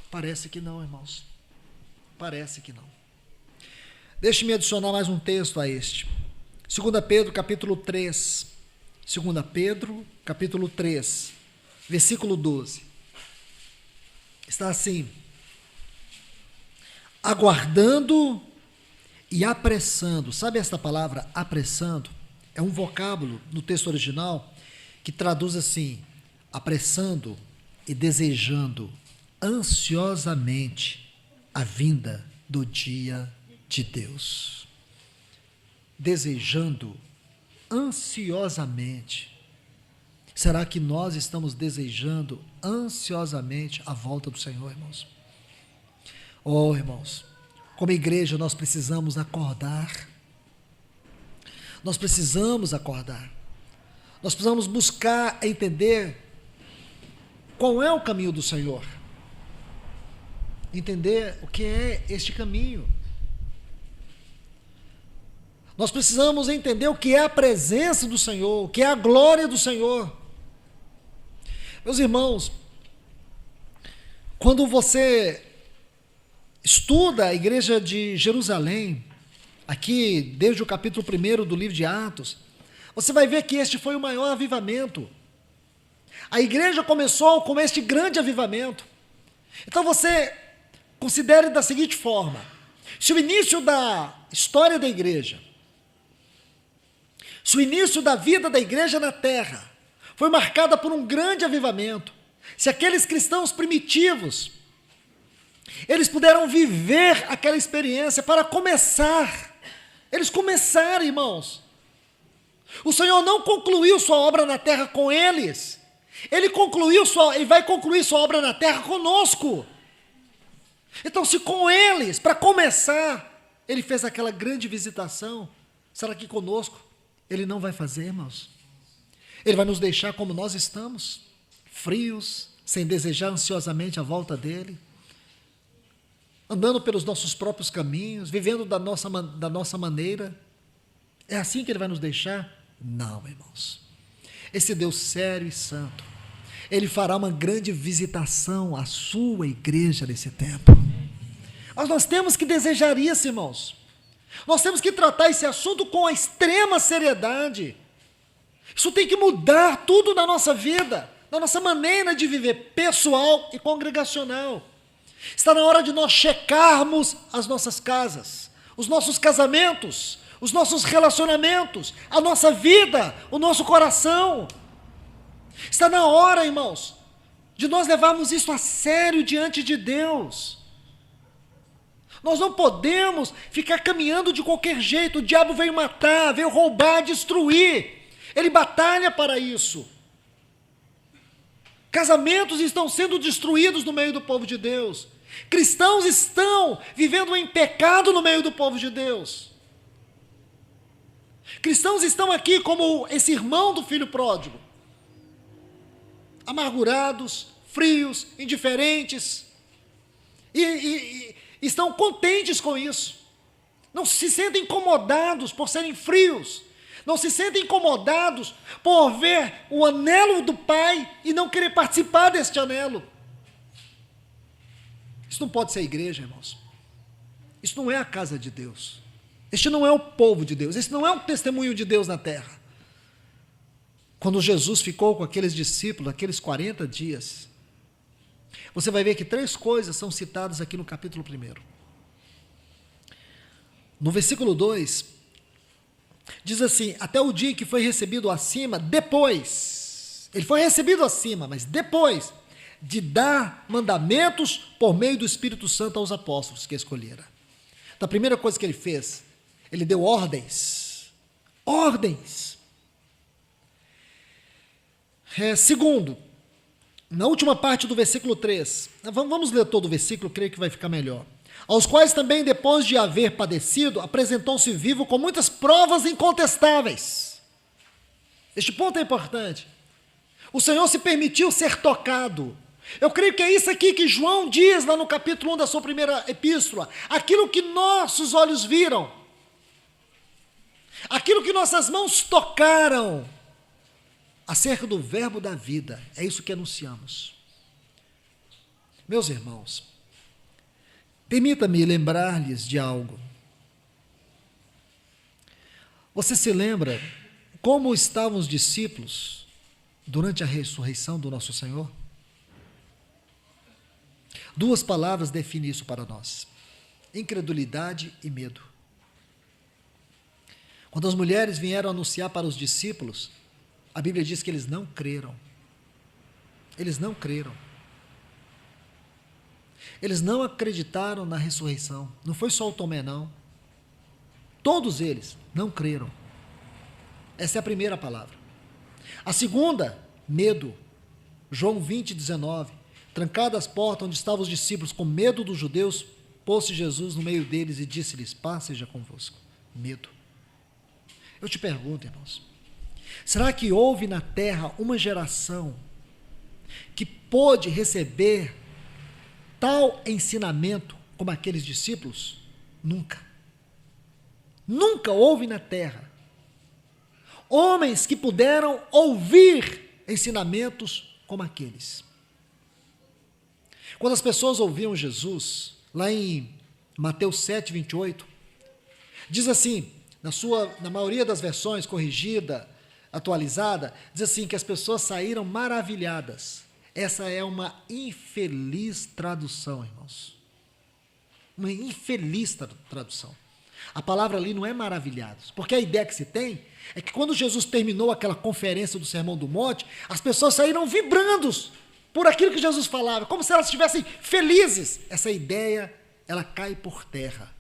Parece que não, irmãos. Parece que não. Deixe-me adicionar mais um texto a este. 2 Pedro, capítulo 3. 2 Pedro, capítulo 3, versículo 12. Está assim: aguardando e apressando. Sabe esta palavra, apressando? É um vocábulo no texto original que traduz assim: apressando e desejando ansiosamente a vinda do dia de Deus. Desejando ansiosamente. Será que nós estamos desejando ansiosamente a volta do Senhor, irmãos? Oh, irmãos, como igreja nós precisamos acordar. Nós precisamos acordar. Nós precisamos buscar entender qual é o caminho do Senhor. Entender o que é este caminho. Nós precisamos entender o que é a presença do Senhor, o que é a glória do Senhor. Meus irmãos, quando você estuda a igreja de Jerusalém, aqui desde o capítulo 1 do livro de Atos, você vai ver que este foi o maior avivamento. A igreja começou com este grande avivamento. Então você considere da seguinte forma: se o início da história da igreja, se o início da vida da igreja na terra foi marcada por um grande avivamento, se aqueles cristãos primitivos, eles puderam viver aquela experiência para começar, eles começaram, irmãos. O Senhor não concluiu sua obra na terra com eles, Ele vai concluir sua obra na terra conosco. Então, se com eles, para começar, Ele fez aquela grande visitação, será que conosco Ele não vai fazer, irmãos? Ele vai nos deixar como nós estamos, frios, sem desejar ansiosamente a volta dEle, andando pelos nossos próprios caminhos, vivendo da nossa maneira. É assim que Ele vai nos deixar? Não, irmãos. Esse Deus sério e santo, Ele fará uma grande visitação à sua igreja nesse tempo. Mas nós temos que desejar isso, irmãos. Nós temos que tratar esse assunto com a extrema seriedade. Isso tem que mudar tudo na nossa vida, na nossa maneira de viver pessoal e congregacional. Está na hora de nós checarmos as nossas casas, os nossos casamentos, os nossos relacionamentos, a nossa vida, o nosso coração. Está na hora, irmãos, de nós levarmos isso a sério diante de Deus. Nós não podemos ficar caminhando de qualquer jeito. O diabo veio matar, veio roubar, destruir. Ele batalha para isso. Casamentos estão sendo destruídos no meio do povo de Deus. Cristãos estão vivendo em pecado no meio do povo de Deus. Cristãos estão aqui como esse irmão do filho pródigo, amargurados, frios, indiferentes, e estão contentes com isso. Não se sentem incomodados por serem frios, não se sentem incomodados por ver o anelo do Pai e não querer participar deste anelo. Isso não pode ser a igreja, irmãos. Isso não é a casa de Deus. Este não é o povo de Deus. Este não é o testemunho de Deus na terra. Quando Jesus ficou com aqueles discípulos, aqueles 40 dias, você vai ver que 3 coisas são citadas aqui no capítulo 1. No versículo 2, diz assim: até o dia em que foi recebido acima, depois, ele foi recebido acima, mas depois de dar mandamentos por meio do Espírito Santo aos apóstolos que escolhera. Então, a primeira coisa que ele fez, ele deu ordens. Ordens. Segundo, na última parte do versículo 3, vamos ler todo o versículo, creio que vai ficar melhor. Aos quais também, depois de haver padecido, apresentou-se vivo com muitas provas incontestáveis. Este ponto é importante. O Senhor se permitiu ser tocado. Eu creio que é isso aqui que João diz lá no capítulo 1 da sua primeira epístola. Aquilo que nossos olhos viram, aquilo que nossas mãos tocaram, acerca do verbo da vida, é isso que anunciamos. Meus irmãos, permita-me lembrar-lhes de algo. Você se lembra como estavam os discípulos durante a ressurreição do nosso Senhor? 2 palavras definem isso para nós: incredulidade e medo. Quando as mulheres vieram anunciar para os discípulos, a Bíblia diz que eles não creram. Eles não creram. Eles não acreditaram na ressurreição. Não foi só o Tomé, não. Todos eles não creram. Essa é a primeira palavra. A segunda, medo. João 20, 19. Trancadas as portas onde estavam os discípulos, com medo dos judeus, pôs-se Jesus no meio deles e disse-lhes: paz seja convosco. Medo. Eu te pergunto, irmãos, será que houve na terra uma geração que pôde receber tal ensinamento como aqueles discípulos? Nunca. Nunca houve na terra homens que puderam ouvir ensinamentos como aqueles. Quando as pessoas ouviam Jesus, lá em Mateus 7, 28, diz assim, na maioria das versões, corrigida, atualizada, diz assim, que as pessoas saíram maravilhadas. Essa é uma infeliz tradução, irmãos. Uma infeliz tradução. A palavra ali não é maravilhados, porque a ideia que se tem é que quando Jesus terminou aquela conferência do Sermão do Monte, as pessoas saíram vibrando por aquilo que Jesus falava, como se elas estivessem felizes. Essa ideia, ela cai por terra.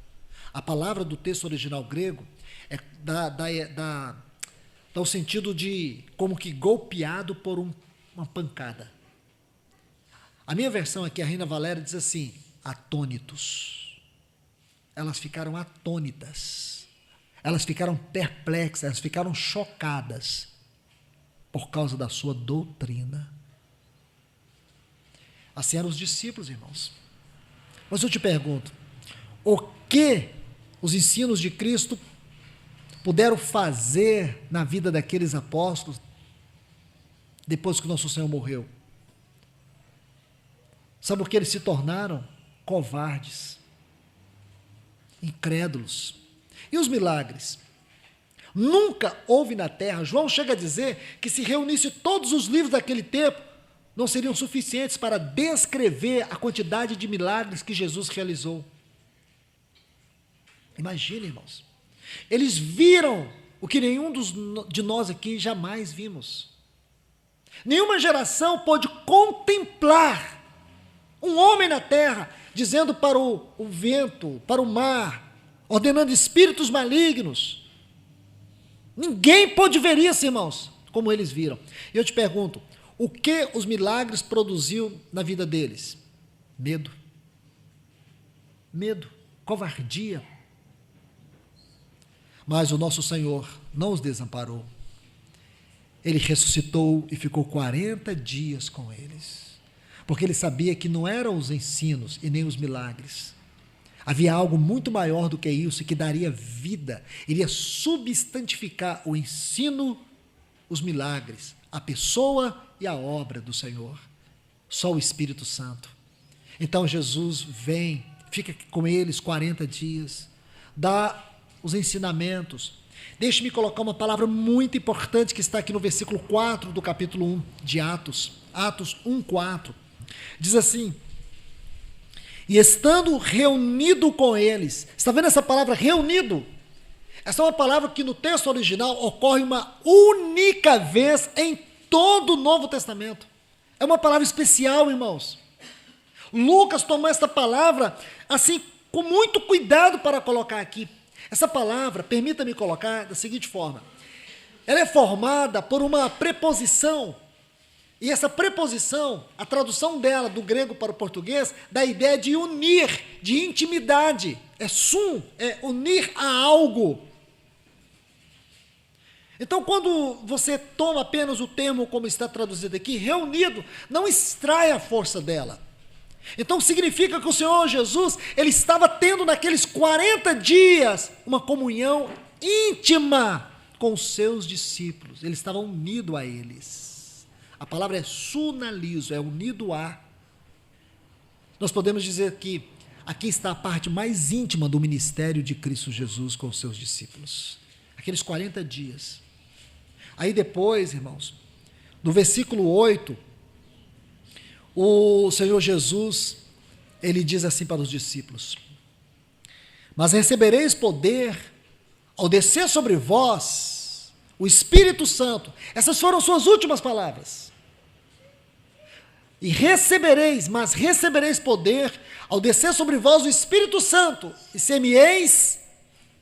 A palavra do texto original grego dá o sentido de como que golpeado por uma pancada. A minha versão aqui, a Reina Valéria, diz assim, atônitos. Elas ficaram atônitas, elas ficaram perplexas, elas ficaram chocadas por causa da sua doutrina. Assim eram os discípulos, irmãos. Mas eu te pergunto, o que os ensinos de Cristo puderam fazer na vida daqueles apóstolos depois que nosso Senhor morreu? Sabe o que eles se tornaram? Covardes, incrédulos. E os milagres? Nunca houve na terra. João chega a dizer que se reunisse todos os livros daquele tempo, não seriam suficientes para descrever a quantidade de milagres que Jesus realizou. Imagine, irmãos. Eles viram o que nenhum de nós aqui jamais vimos. Nenhuma geração pôde contemplar um homem na terra dizendo para o vento, para o mar, ordenando espíritos malignos. Ninguém pôde ver isso, irmãos, como eles viram. E eu te pergunto, o que os milagres produziu na vida deles? Medo. Medo, covardia. Mas o nosso Senhor não os desamparou. Ele ressuscitou e ficou 40 dias com eles. Porque ele sabia que não eram os ensinos e nem os milagres. Havia algo muito maior do que isso, que daria vida, iria substantificar o ensino, os milagres, a pessoa e a obra do Senhor. Só o Espírito Santo. Então Jesus vem, fica com eles 40 dias, dá os ensinamentos. Deixe-me colocar uma palavra muito importante que está aqui no versículo 4 do capítulo 1 de Atos, Atos 1:4. Diz assim, e estando reunido com eles, está vendo essa palavra reunido? Essa é uma palavra que no texto original ocorre uma única vez em todo o Novo Testamento. É uma palavra especial, irmãos. Lucas tomou esta palavra assim, com muito cuidado para colocar aqui. Essa palavra, permita-me colocar da seguinte forma, ela é formada por uma preposição. E essa preposição, a tradução dela do grego para o português, dá a ideia de unir, de intimidade. É sum, é unir a algo. Então, quando você toma apenas o termo como está traduzido aqui, reunido, não extrai a força dela. Então, significa que o Senhor Jesus, ele estava tendo naqueles 40 dias uma comunhão íntima com os seus discípulos. Ele estava unido a eles. A palavra é sunalizo, é unido a. Nós podemos dizer que aqui está a parte mais íntima do ministério de Cristo Jesus com os seus discípulos. Aqueles 40 dias. Aí depois, irmãos, no versículo 8, o Senhor Jesus, ele diz assim para os discípulos, mas recebereis poder ao descer sobre vós o Espírito Santo. Essas foram suas últimas palavras. E recebereis poder ao descer sobre vós o Espírito Santo, e ser-me-eis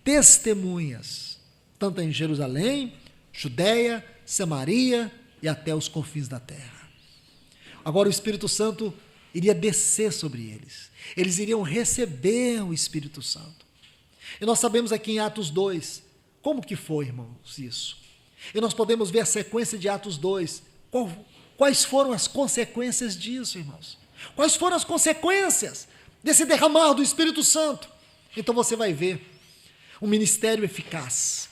testemunhas, tanto em Jerusalém, Judeia, Samaria e até os confins da terra. Agora o Espírito Santo iria descer sobre eles. Eles iriam receber o Espírito Santo. E nós sabemos aqui em Atos 2, como que foi, irmãos, isso. E nós podemos ver a sequência de Atos 2. Quais foram as consequências disso, irmãos? Quais foram as consequências desse derramar do Espírito Santo? Então você vai ver um ministério eficaz.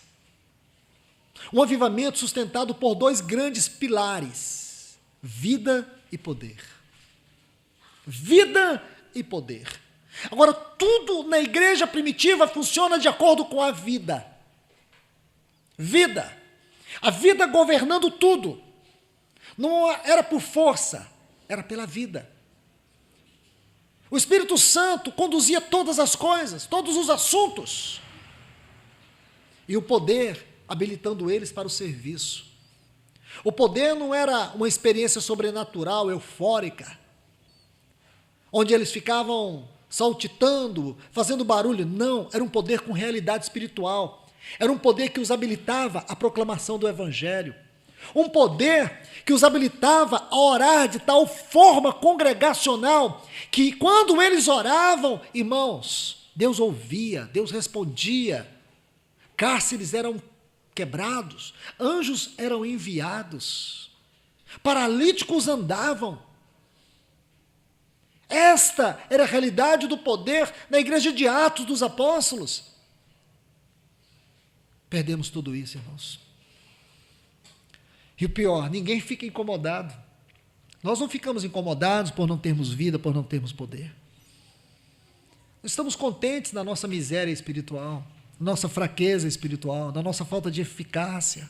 Um avivamento sustentado por dois grandes pilares: vida e poder. Vida e poder. Agora, tudo na igreja primitiva funciona de acordo com a vida. Vida. A vida governando tudo. Não era por força, era pela vida. O Espírito Santo conduzia todas as coisas, todos os assuntos. E o poder habilitando eles para o serviço. O poder não era uma experiência sobrenatural, eufórica, onde eles ficavam saltitando, fazendo barulho. Não, era um poder com realidade espiritual. Era um poder que os habilitava à proclamação do Evangelho. Um poder que os habilitava a orar de tal forma congregacional que quando eles oravam, irmãos, Deus ouvia, Deus respondia. Cárceres eram quebrados, anjos eram enviados, paralíticos andavam. Esta era a realidade do poder na igreja de Atos dos Apóstolos. Perdemos tudo isso, irmãos. E o pior, ninguém fica incomodado. Nós não ficamos incomodados por não termos vida, por não termos poder. Nós estamos contentes na nossa miséria espiritual, na nossa fraqueza espiritual, na nossa falta de eficácia.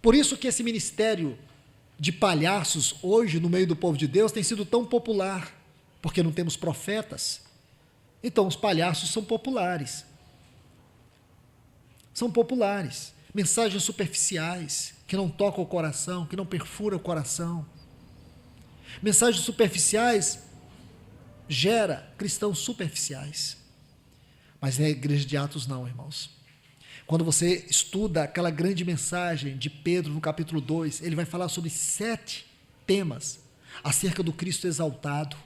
Por isso que esse ministério de palhaços hoje no meio do povo de Deus tem sido tão popular, porque não temos profetas. Então os palhaços são populares. São populares. Mensagens superficiais, que não tocam o coração, que não perfuram o coração. Mensagens superficiais gera cristãos superficiais. Mas na igreja de Atos não, irmãos. Quando você estuda aquela grande mensagem de Pedro no capítulo 2, ele vai falar sobre 7 temas acerca do Cristo exaltado.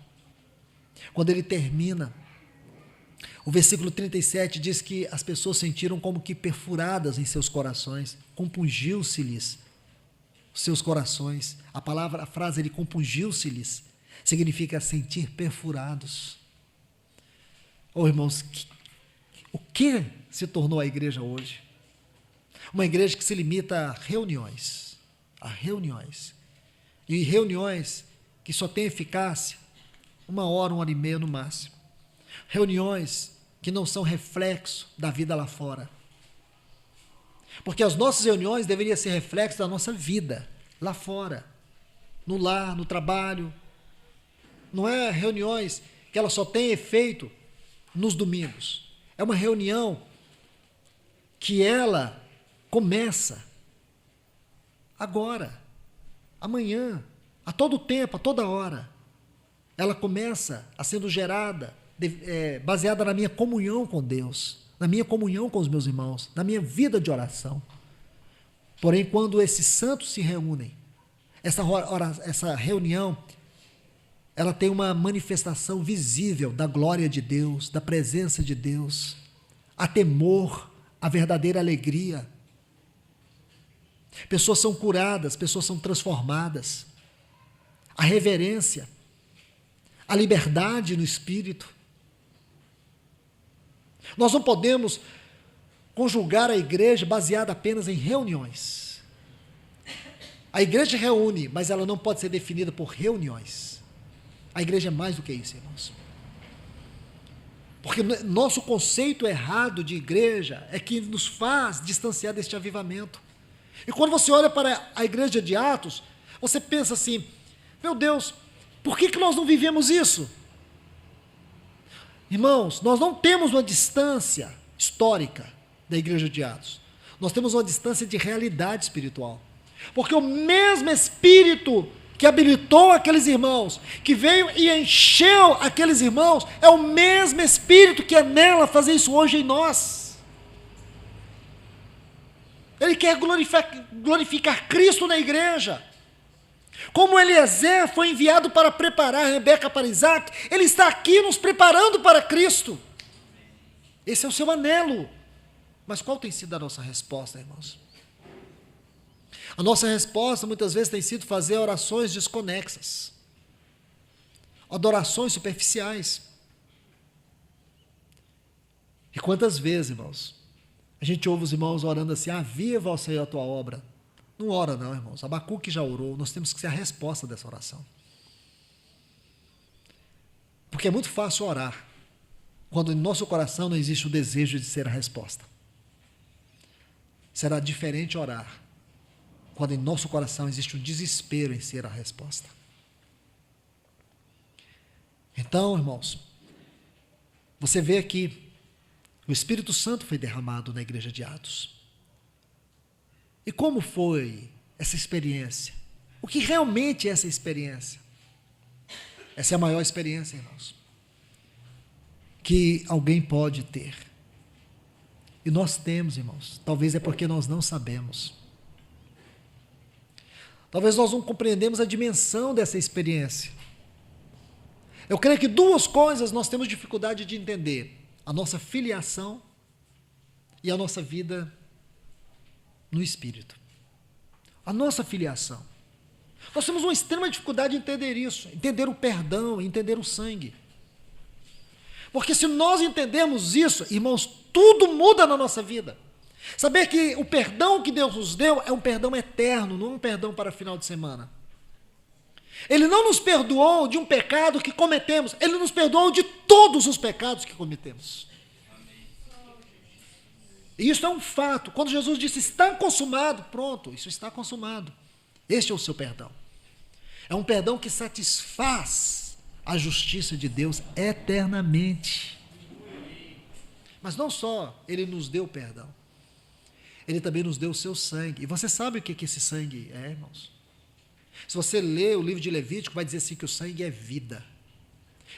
Quando ele termina, o versículo 37 diz que as pessoas sentiram como que perfuradas em seus corações, compungiu-se-lhes os seus corações. A frase ele compungiu-se-lhes significa sentir perfurados. Oh, irmãos, o que se tornou a igreja hoje? Uma igreja que se limita a reuniões, e reuniões que só têm eficácia 1 hora, 1h30 no máximo. Reuniões que não são reflexo da vida lá fora. Porque as nossas reuniões deveriam ser reflexo da nossa vida lá fora, no lar, no trabalho. Não é reuniões que elas só têm efeito nos domingos. É uma reunião que ela começa agora, amanhã, a todo tempo, a toda hora. Ela começa a sendo gerada, baseada na minha comunhão com Deus, na minha comunhão com os meus irmãos, na minha vida de oração. Porém, quando esses santos se reúnem, essa reunião, ela tem uma manifestação visível da glória de Deus, da presença de Deus, a temor, a verdadeira alegria. Pessoas são curadas, pessoas são transformadas. A reverência, a liberdade no espírito. Nós não podemos conjugar a igreja baseada apenas em reuniões. A igreja reúne, mas ela não pode ser definida por reuniões. A igreja é mais do que isso, irmãos. Porque nosso conceito errado de igreja é que nos faz distanciar deste avivamento. E quando você olha para a igreja de Atos, você pensa assim, meu Deus, por que nós não vivemos isso? Irmãos, nós não temos uma distância histórica da igreja de Atos. Nós temos uma distância de realidade espiritual. Porque o mesmo Espírito que habilitou aqueles irmãos, que veio e encheu aqueles irmãos, é o mesmo Espírito que anela fazer isso hoje em nós. Ele quer glorificar Cristo na igreja. Como Eliezer foi enviado para preparar Rebeca para Isaac, ele está aqui nos preparando para Cristo. Esse é o seu anelo. Mas qual tem sido a nossa resposta, irmãos? A nossa resposta muitas vezes tem sido fazer orações desconexas, adorações superficiais. E quantas vezes, irmãos, a gente ouve os irmãos orando assim: aviva, ó Senhor, a tua obra. Não ora não, irmãos. Abacuque já orou, nós temos que ser a resposta dessa oração. Porque é muito fácil orar quando em nosso coração não existe o desejo de ser a resposta. Será diferente orar quando em nosso coração existe um desespero em ser a resposta. Então, irmãos, você vê aqui, o Espírito Santo foi derramado na igreja de Atos. E como foi essa experiência? O que realmente é essa experiência? Essa é a maior experiência, irmãos, que alguém pode ter. E nós temos, irmãos. Talvez é porque nós não sabemos. Talvez nós não compreendemos a dimensão dessa experiência. Eu creio que duas coisas nós temos dificuldade de entender: a nossa filiação e a nossa vida no Espírito. A nossa filiação. Nós temos uma extrema dificuldade de entender isso, entender o perdão, entender o sangue. Porque se nós entendermos isso, irmãos, tudo muda na nossa vida. Saber que o perdão que Deus nos deu é um perdão eterno, não um perdão para final de semana. Ele não nos perdoou de um pecado que cometemos, Ele nos perdoou de todos os pecados que cometemos. E isso é um fato. Quando Jesus disse, está consumado, pronto, isso está consumado. Este é o seu perdão. É um perdão que satisfaz a justiça de Deus eternamente. Mas não só Ele nos deu perdão, Ele também nos deu o seu sangue. E você sabe o que esse sangue é, irmãos? Se você ler o livro de Levítico, vai dizer assim que o sangue é vida.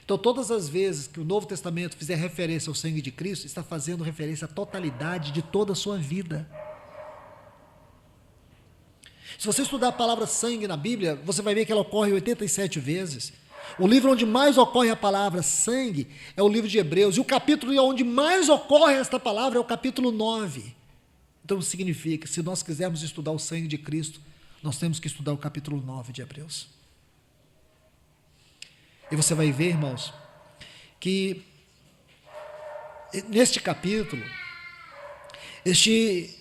Então, todas as vezes que o Novo Testamento fizer referência ao sangue de Cristo, está fazendo referência à totalidade de toda a sua vida. Se você estudar a palavra sangue na Bíblia, você vai ver que ela ocorre 87 vezes. O livro onde mais ocorre a palavra sangue é o livro de Hebreus, e o capítulo onde mais ocorre esta palavra é o capítulo 9. Então, significa, se nós quisermos estudar o sangue de Cristo, nós temos que estudar o capítulo 9 de Hebreus. E você vai ver, irmãos, que neste capítulo, este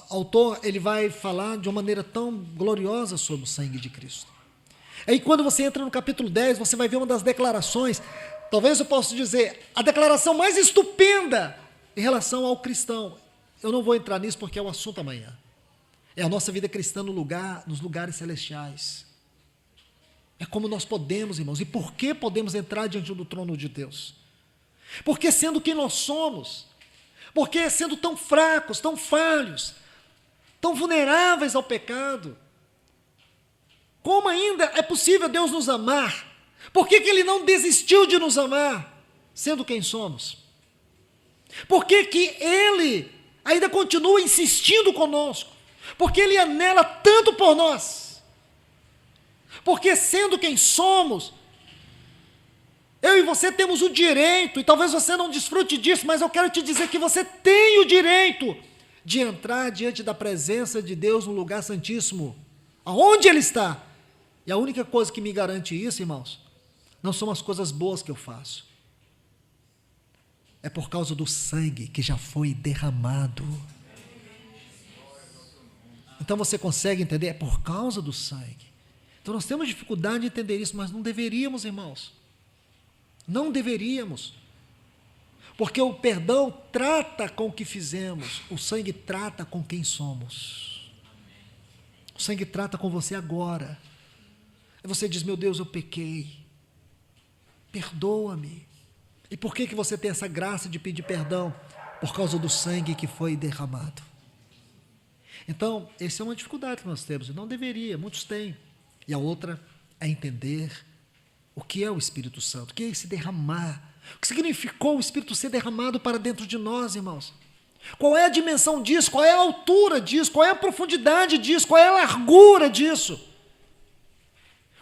autor, ele vai falar de uma maneira tão gloriosa sobre o sangue de Cristo. Aí quando você entra no capítulo 10, você vai ver uma das declarações, talvez eu possa dizer, a declaração mais estupenda em relação ao cristão. Eu não vou entrar nisso porque é o assunto amanhã. É a nossa vida cristã nos lugares celestiais. É como nós podemos, irmãos, e por que podemos entrar diante do trono de Deus? Porque sendo quem nós somos, porque sendo tão fracos, tão falhos, tão vulneráveis ao pecado, como ainda é possível Deus nos amar? Por que Ele não desistiu de nos amar, sendo quem somos? Por que Ele ainda continua insistindo conosco? Porque Ele anela tanto por nós. Porque sendo quem somos, eu e você temos o direito, e talvez você não desfrute disso, mas eu quero te dizer que você tem o direito de entrar diante da presença de Deus no lugar santíssimo, aonde Ele está. E a única coisa que me garante isso, irmãos, não são as coisas boas que eu faço. É por causa do sangue que já foi derramado. Então você consegue entender? É por causa do sangue. Então nós temos dificuldade de entender isso, mas não deveríamos, irmãos. Não deveríamos. Porque o perdão trata com o que fizemos, o sangue trata com quem somos. O sangue trata com você agora. Aí você diz, meu Deus, eu pequei. Perdoa-me. E por que você tem essa graça de pedir perdão? Por causa do sangue que foi derramado. Então, essa é uma dificuldade que nós temos, e não deveria, muitos têm. E a outra é entender o que é o Espírito Santo, o que é esse derramar, o que significou o Espírito ser derramado para dentro de nós, irmãos. Qual é a dimensão disso? Qual é a altura disso? Qual é a profundidade disso? Qual é a largura disso?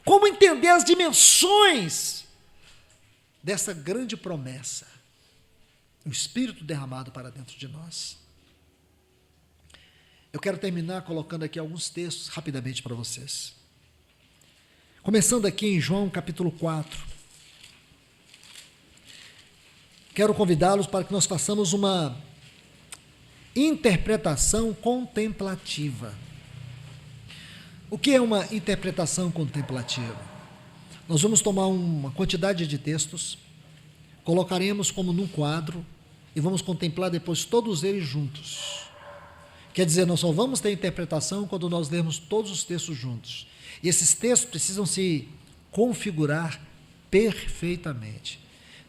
Como entender as dimensões dessa grande promessa? O Espírito derramado para dentro de nós. Eu quero terminar colocando aqui alguns textos rapidamente para vocês. Começando aqui em João capítulo 4. Quero convidá-los para que nós façamos uma interpretação contemplativa. O que é uma interpretação contemplativa? Nós vamos tomar uma quantidade de textos, colocaremos como num quadro e vamos contemplar depois todos eles juntos. Quer dizer, nós só vamos ter interpretação quando nós lermos todos os textos juntos. E esses textos precisam se configurar perfeitamente.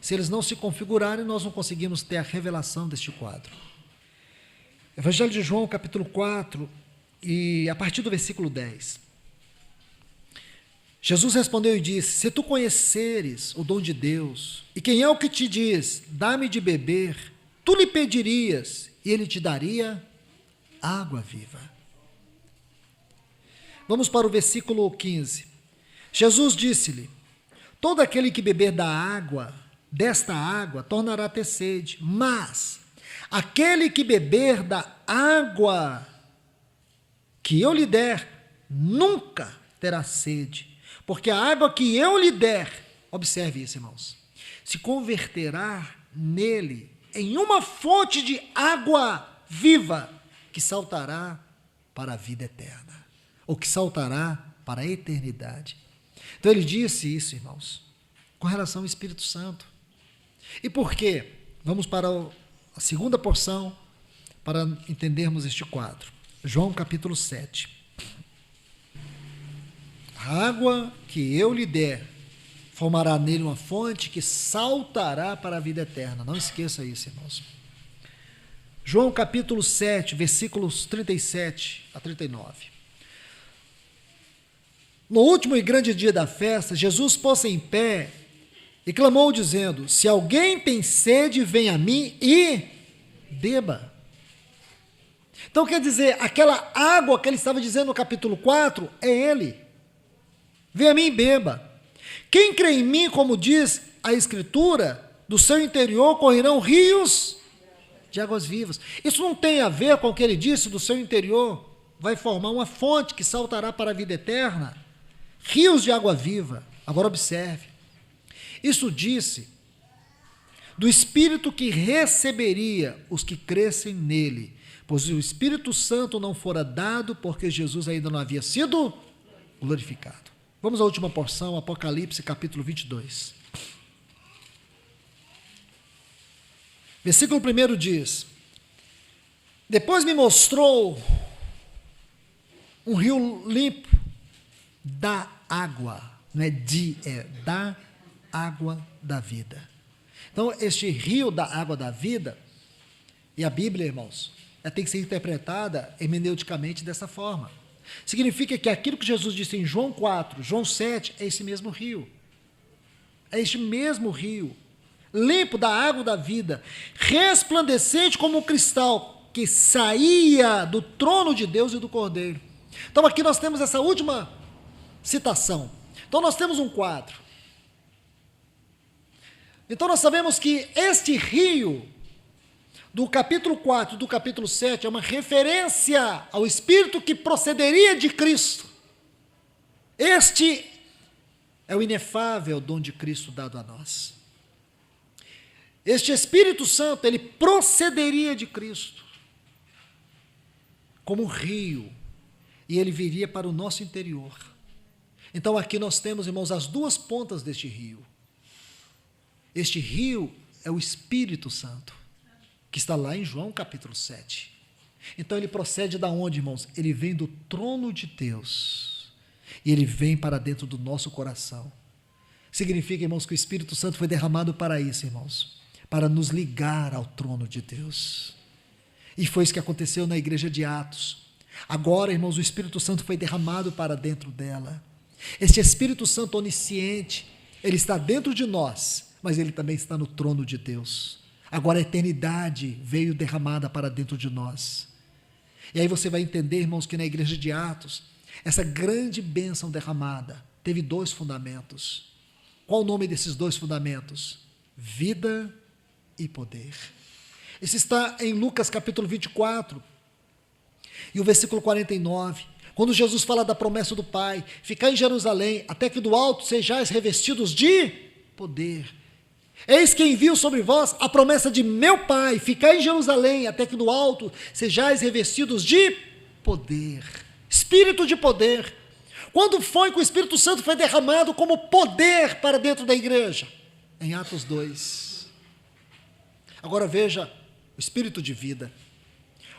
Se eles não se configurarem, nós não conseguimos ter a revelação deste quadro. Evangelho de João, capítulo 4, e a partir do versículo 10. Jesus respondeu e disse: se tu conheceres o dom de Deus, e quem é o que te diz, dá-me de beber, tu lhe pedirias, e ele te daria água viva. Vamos para o versículo 15. Jesus disse-lhe: todo aquele que beber desta água, tornará a ter sede, mas aquele que beber da água que eu lhe der, nunca terá sede, porque a água que eu lhe der, observe isso, irmãos, se converterá nele em uma fonte de água viva, que saltará para a vida eterna, ou que saltará para a eternidade. Então ele disse isso, irmãos, com relação ao Espírito Santo. E por quê? Vamos para a segunda porção, para entendermos este quadro. João capítulo 7. A água que eu lhe der, formará nele uma fonte que saltará para a vida eterna. Não esqueça isso, irmãos. João capítulo 7, versículos 37 a 39. No último e grande dia da festa, Jesus pôs-se em pé e clamou dizendo: se alguém tem sede, venha a mim e beba. Então quer dizer, aquela água que ele estava dizendo no capítulo 4, é ele. Venha a mim e beba. Quem crê em mim, como diz a Escritura, do seu interior correrão rios de águas vivas. Isso não tem a ver com o que ele disse, do seu interior vai formar uma fonte que saltará para a vida eterna, rios de água viva. Agora observe, isso disse do Espírito que receberia os que crescem nele, pois o Espírito Santo não fora dado porque Jesus ainda não havia sido glorificado. Vamos à última porção, Apocalipse capítulo 22. Versículo 1 diz: depois me mostrou um rio limpo da água, não é da água da vida. Então, este rio da água da vida, e a Bíblia, irmãos, tem que ser interpretada hermeneuticamente dessa forma. Significa que aquilo que Jesus disse em João 4, João 7, é esse mesmo rio. É este mesmo rio, limpo da água da vida, resplandecente como um cristal, que saía do trono de Deus e do Cordeiro. Então aqui nós temos essa última citação. Então nós temos um quadro. Então nós sabemos que este rio, do capítulo 4 e do capítulo 7, é uma referência ao Espírito que procederia de Cristo. Este é o inefável dom de Cristo dado a nós. Este Espírito Santo, ele procederia de Cristo como um rio, e ele viria para o nosso interior. Então aqui nós temos, irmãos, as duas pontas deste rio. Este rio é o Espírito Santo, que está lá em João capítulo 7. Então ele procede da onde, irmãos? Ele vem do trono de Deus, e ele vem para dentro do nosso coração. Significa, irmãos, que o Espírito Santo foi derramado para isso, irmãos, para nos ligar ao trono de Deus. E foi isso que aconteceu na igreja de Atos. Agora, irmãos, o Espírito Santo foi derramado para dentro dela. Este Espírito Santo onisciente, ele está dentro de nós, mas ele também está no trono de Deus. Agora a eternidade veio derramada para dentro de nós. E aí você vai entender, irmãos, que na igreja de Atos, essa grande bênção derramada teve 2 fundamentos. Qual o nome desses 2 fundamentos? Vida e poder. Isso está em Lucas capítulo 24 e o versículo 49. Quando Jesus fala da promessa do Pai, ficai em Jerusalém, até que do alto sejais revestidos de poder. Eis que envio sobre vós a promessa de meu Pai, ficai em Jerusalém, até que do alto sejais revestidos de poder. Espírito de poder. Quando foi que o Espírito Santo foi derramado como poder para dentro da igreja? Em Atos 2. Agora veja o Espírito de vida.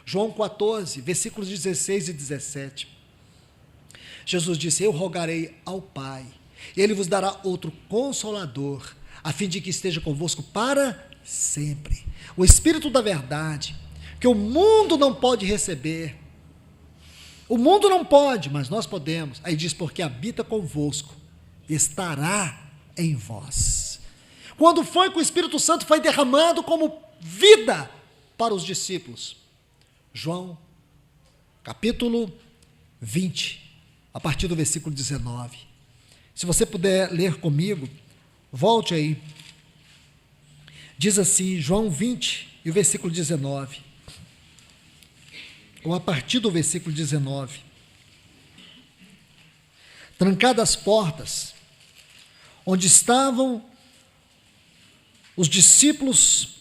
João 14, versículos 16 e 17. Jesus disse: eu rogarei ao Pai, e Ele vos dará outro Consolador, a fim de que esteja convosco para sempre. O Espírito da verdade, que o mundo não pode receber. O mundo não pode, mas nós podemos. Aí diz: porque habita convosco, estará em vós. Quando foi que o Espírito Santo foi derramado como vida para os discípulos? João, capítulo 20, a partir do versículo 19. Se você puder ler comigo, volte aí. Diz assim, João 20 e o versículo 19. Ou a partir do versículo 19. Trancadas as portas, onde estavam os discípulos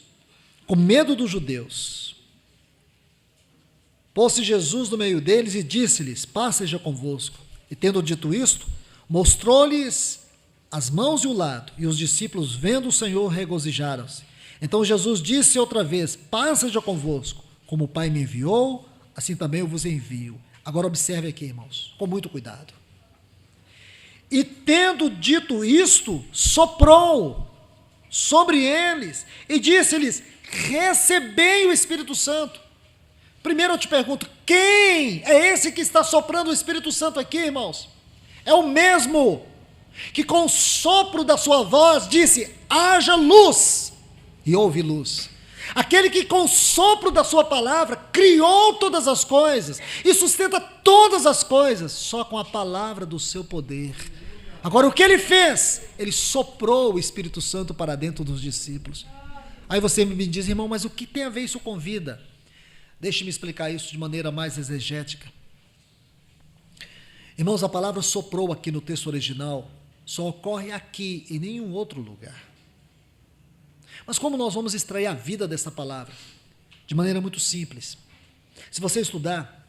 com medo dos judeus, pôs-se Jesus no meio deles e disse-lhes: paz seja convosco. E tendo dito isto, mostrou-lhes as mãos e o lado, e os discípulos, vendo o Senhor, regozijaram-se. Então Jesus disse outra vez: paz seja convosco, como o Pai me enviou, assim também eu vos envio. Agora observe aqui, irmãos, com muito cuidado. E tendo dito isto, soprou sobre eles e disse-lhes: recebei o Espírito Santo. Primeiro eu te pergunto, quem é esse que está soprando o Espírito Santo aqui, irmãos? É o mesmo que com o sopro da sua voz disse: haja luz, e houve luz. Aquele que com o sopro da sua palavra criou todas as coisas e sustenta todas as coisas, só com a palavra do seu poder. Agora o que ele fez? Ele soprou o Espírito Santo para dentro dos discípulos. Aí você me diz: irmão, mas o que tem a ver isso com vida? Deixe-me explicar isso de maneira mais exegética. Irmãos, a palavra soprou aqui no texto original só ocorre aqui, em nenhum outro lugar. Mas como nós vamos extrair a vida dessa palavra? De maneira muito simples. Se você estudar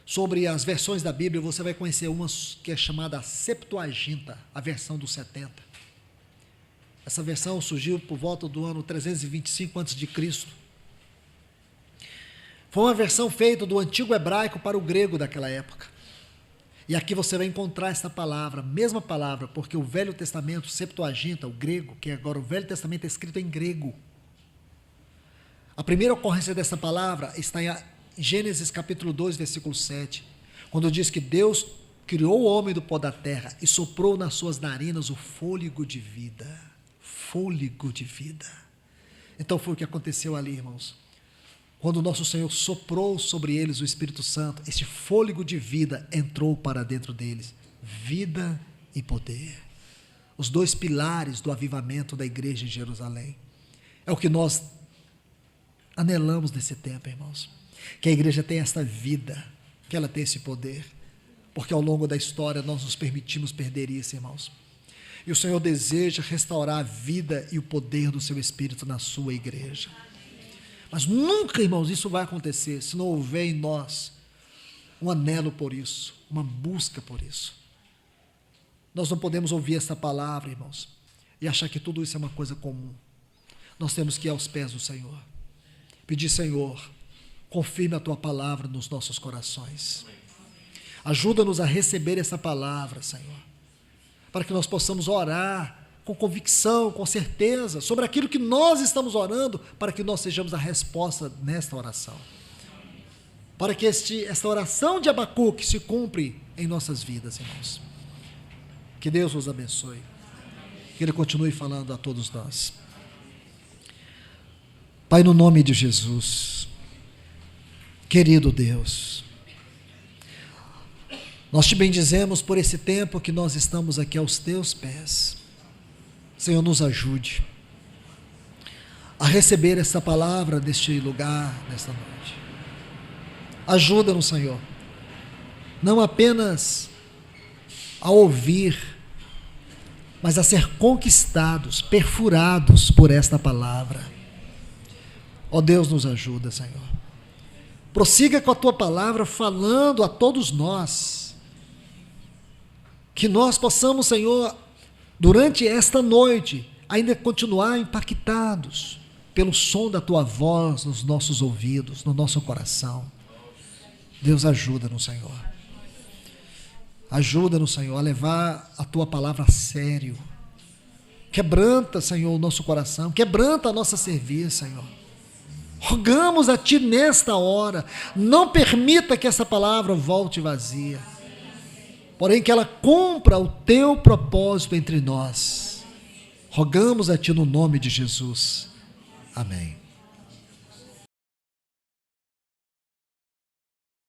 sobre as versões da Bíblia, você vai conhecer uma que é chamada Septuaginta, a versão dos 70. Essa versão surgiu por volta do ano 325 a.C. Foi uma versão feita do antigo hebraico para o grego daquela época. E aqui você vai encontrar essa palavra, mesma palavra, porque o Velho Testamento, Septuaginta, o grego, que agora o Velho Testamento é escrito em grego. A primeira ocorrência dessa palavra está em Gênesis capítulo 2, versículo 7, quando diz que Deus criou o homem do pó da terra e soprou nas suas narinas o fôlego de vida. Fôlego de vida. Então foi o que aconteceu ali, irmãos. Quando o nosso Senhor soprou sobre eles o Espírito Santo, esse fôlego de vida entrou para dentro deles. Vida e poder. Os 2 pilares do avivamento da igreja em Jerusalém. É o que nós anelamos nesse tempo, irmãos. Que a igreja tenha essa vida, que ela tenha esse poder. Porque ao longo da história nós nos permitimos perder isso, irmãos. E o Senhor deseja restaurar a vida e o poder do seu Espírito na sua igreja. Mas nunca, irmãos, isso vai acontecer se não houver em nós um anelo por isso, uma busca por isso. Nós não podemos ouvir essa palavra, irmãos, e achar que tudo isso é uma coisa comum. Nós temos que ir aos pés do Senhor. Pedir: Senhor, confirme a Tua palavra nos nossos corações. Ajuda-nos a receber essa palavra, Senhor, para que nós possamos orar com convicção, com certeza, sobre aquilo que nós estamos orando, para que nós sejamos a resposta nesta oração. Para que esta oração de Abacuque se cumpre em nossas vidas, irmãos. Que Deus os abençoe. Que Ele continue falando a todos nós. Pai, no nome de Jesus, querido Deus, nós te bendizemos por esse tempo que nós estamos aqui aos teus pés. Senhor, nos ajude a receber essa palavra deste lugar, nesta noite. Ajuda-nos, Senhor, não apenas a ouvir, mas a ser conquistados, perfurados por esta palavra. Ó Deus, nos ajuda, Senhor. Prossiga com a tua palavra falando a todos nós, que nós possamos, Senhor, durante esta noite, ainda continuar impactados pelo som da tua voz nos nossos ouvidos, no nosso coração. Deus, ajuda-nos, Senhor. Ajuda-nos, Senhor, a levar a tua palavra a sério. Quebranta, Senhor, o nosso coração, quebranta a nossa serviço, Senhor. Rogamos a ti nesta hora, não permita que essa palavra volte vazia, porém que ela cumpra o teu propósito entre nós. Rogamos a ti no nome de Jesus. Amém.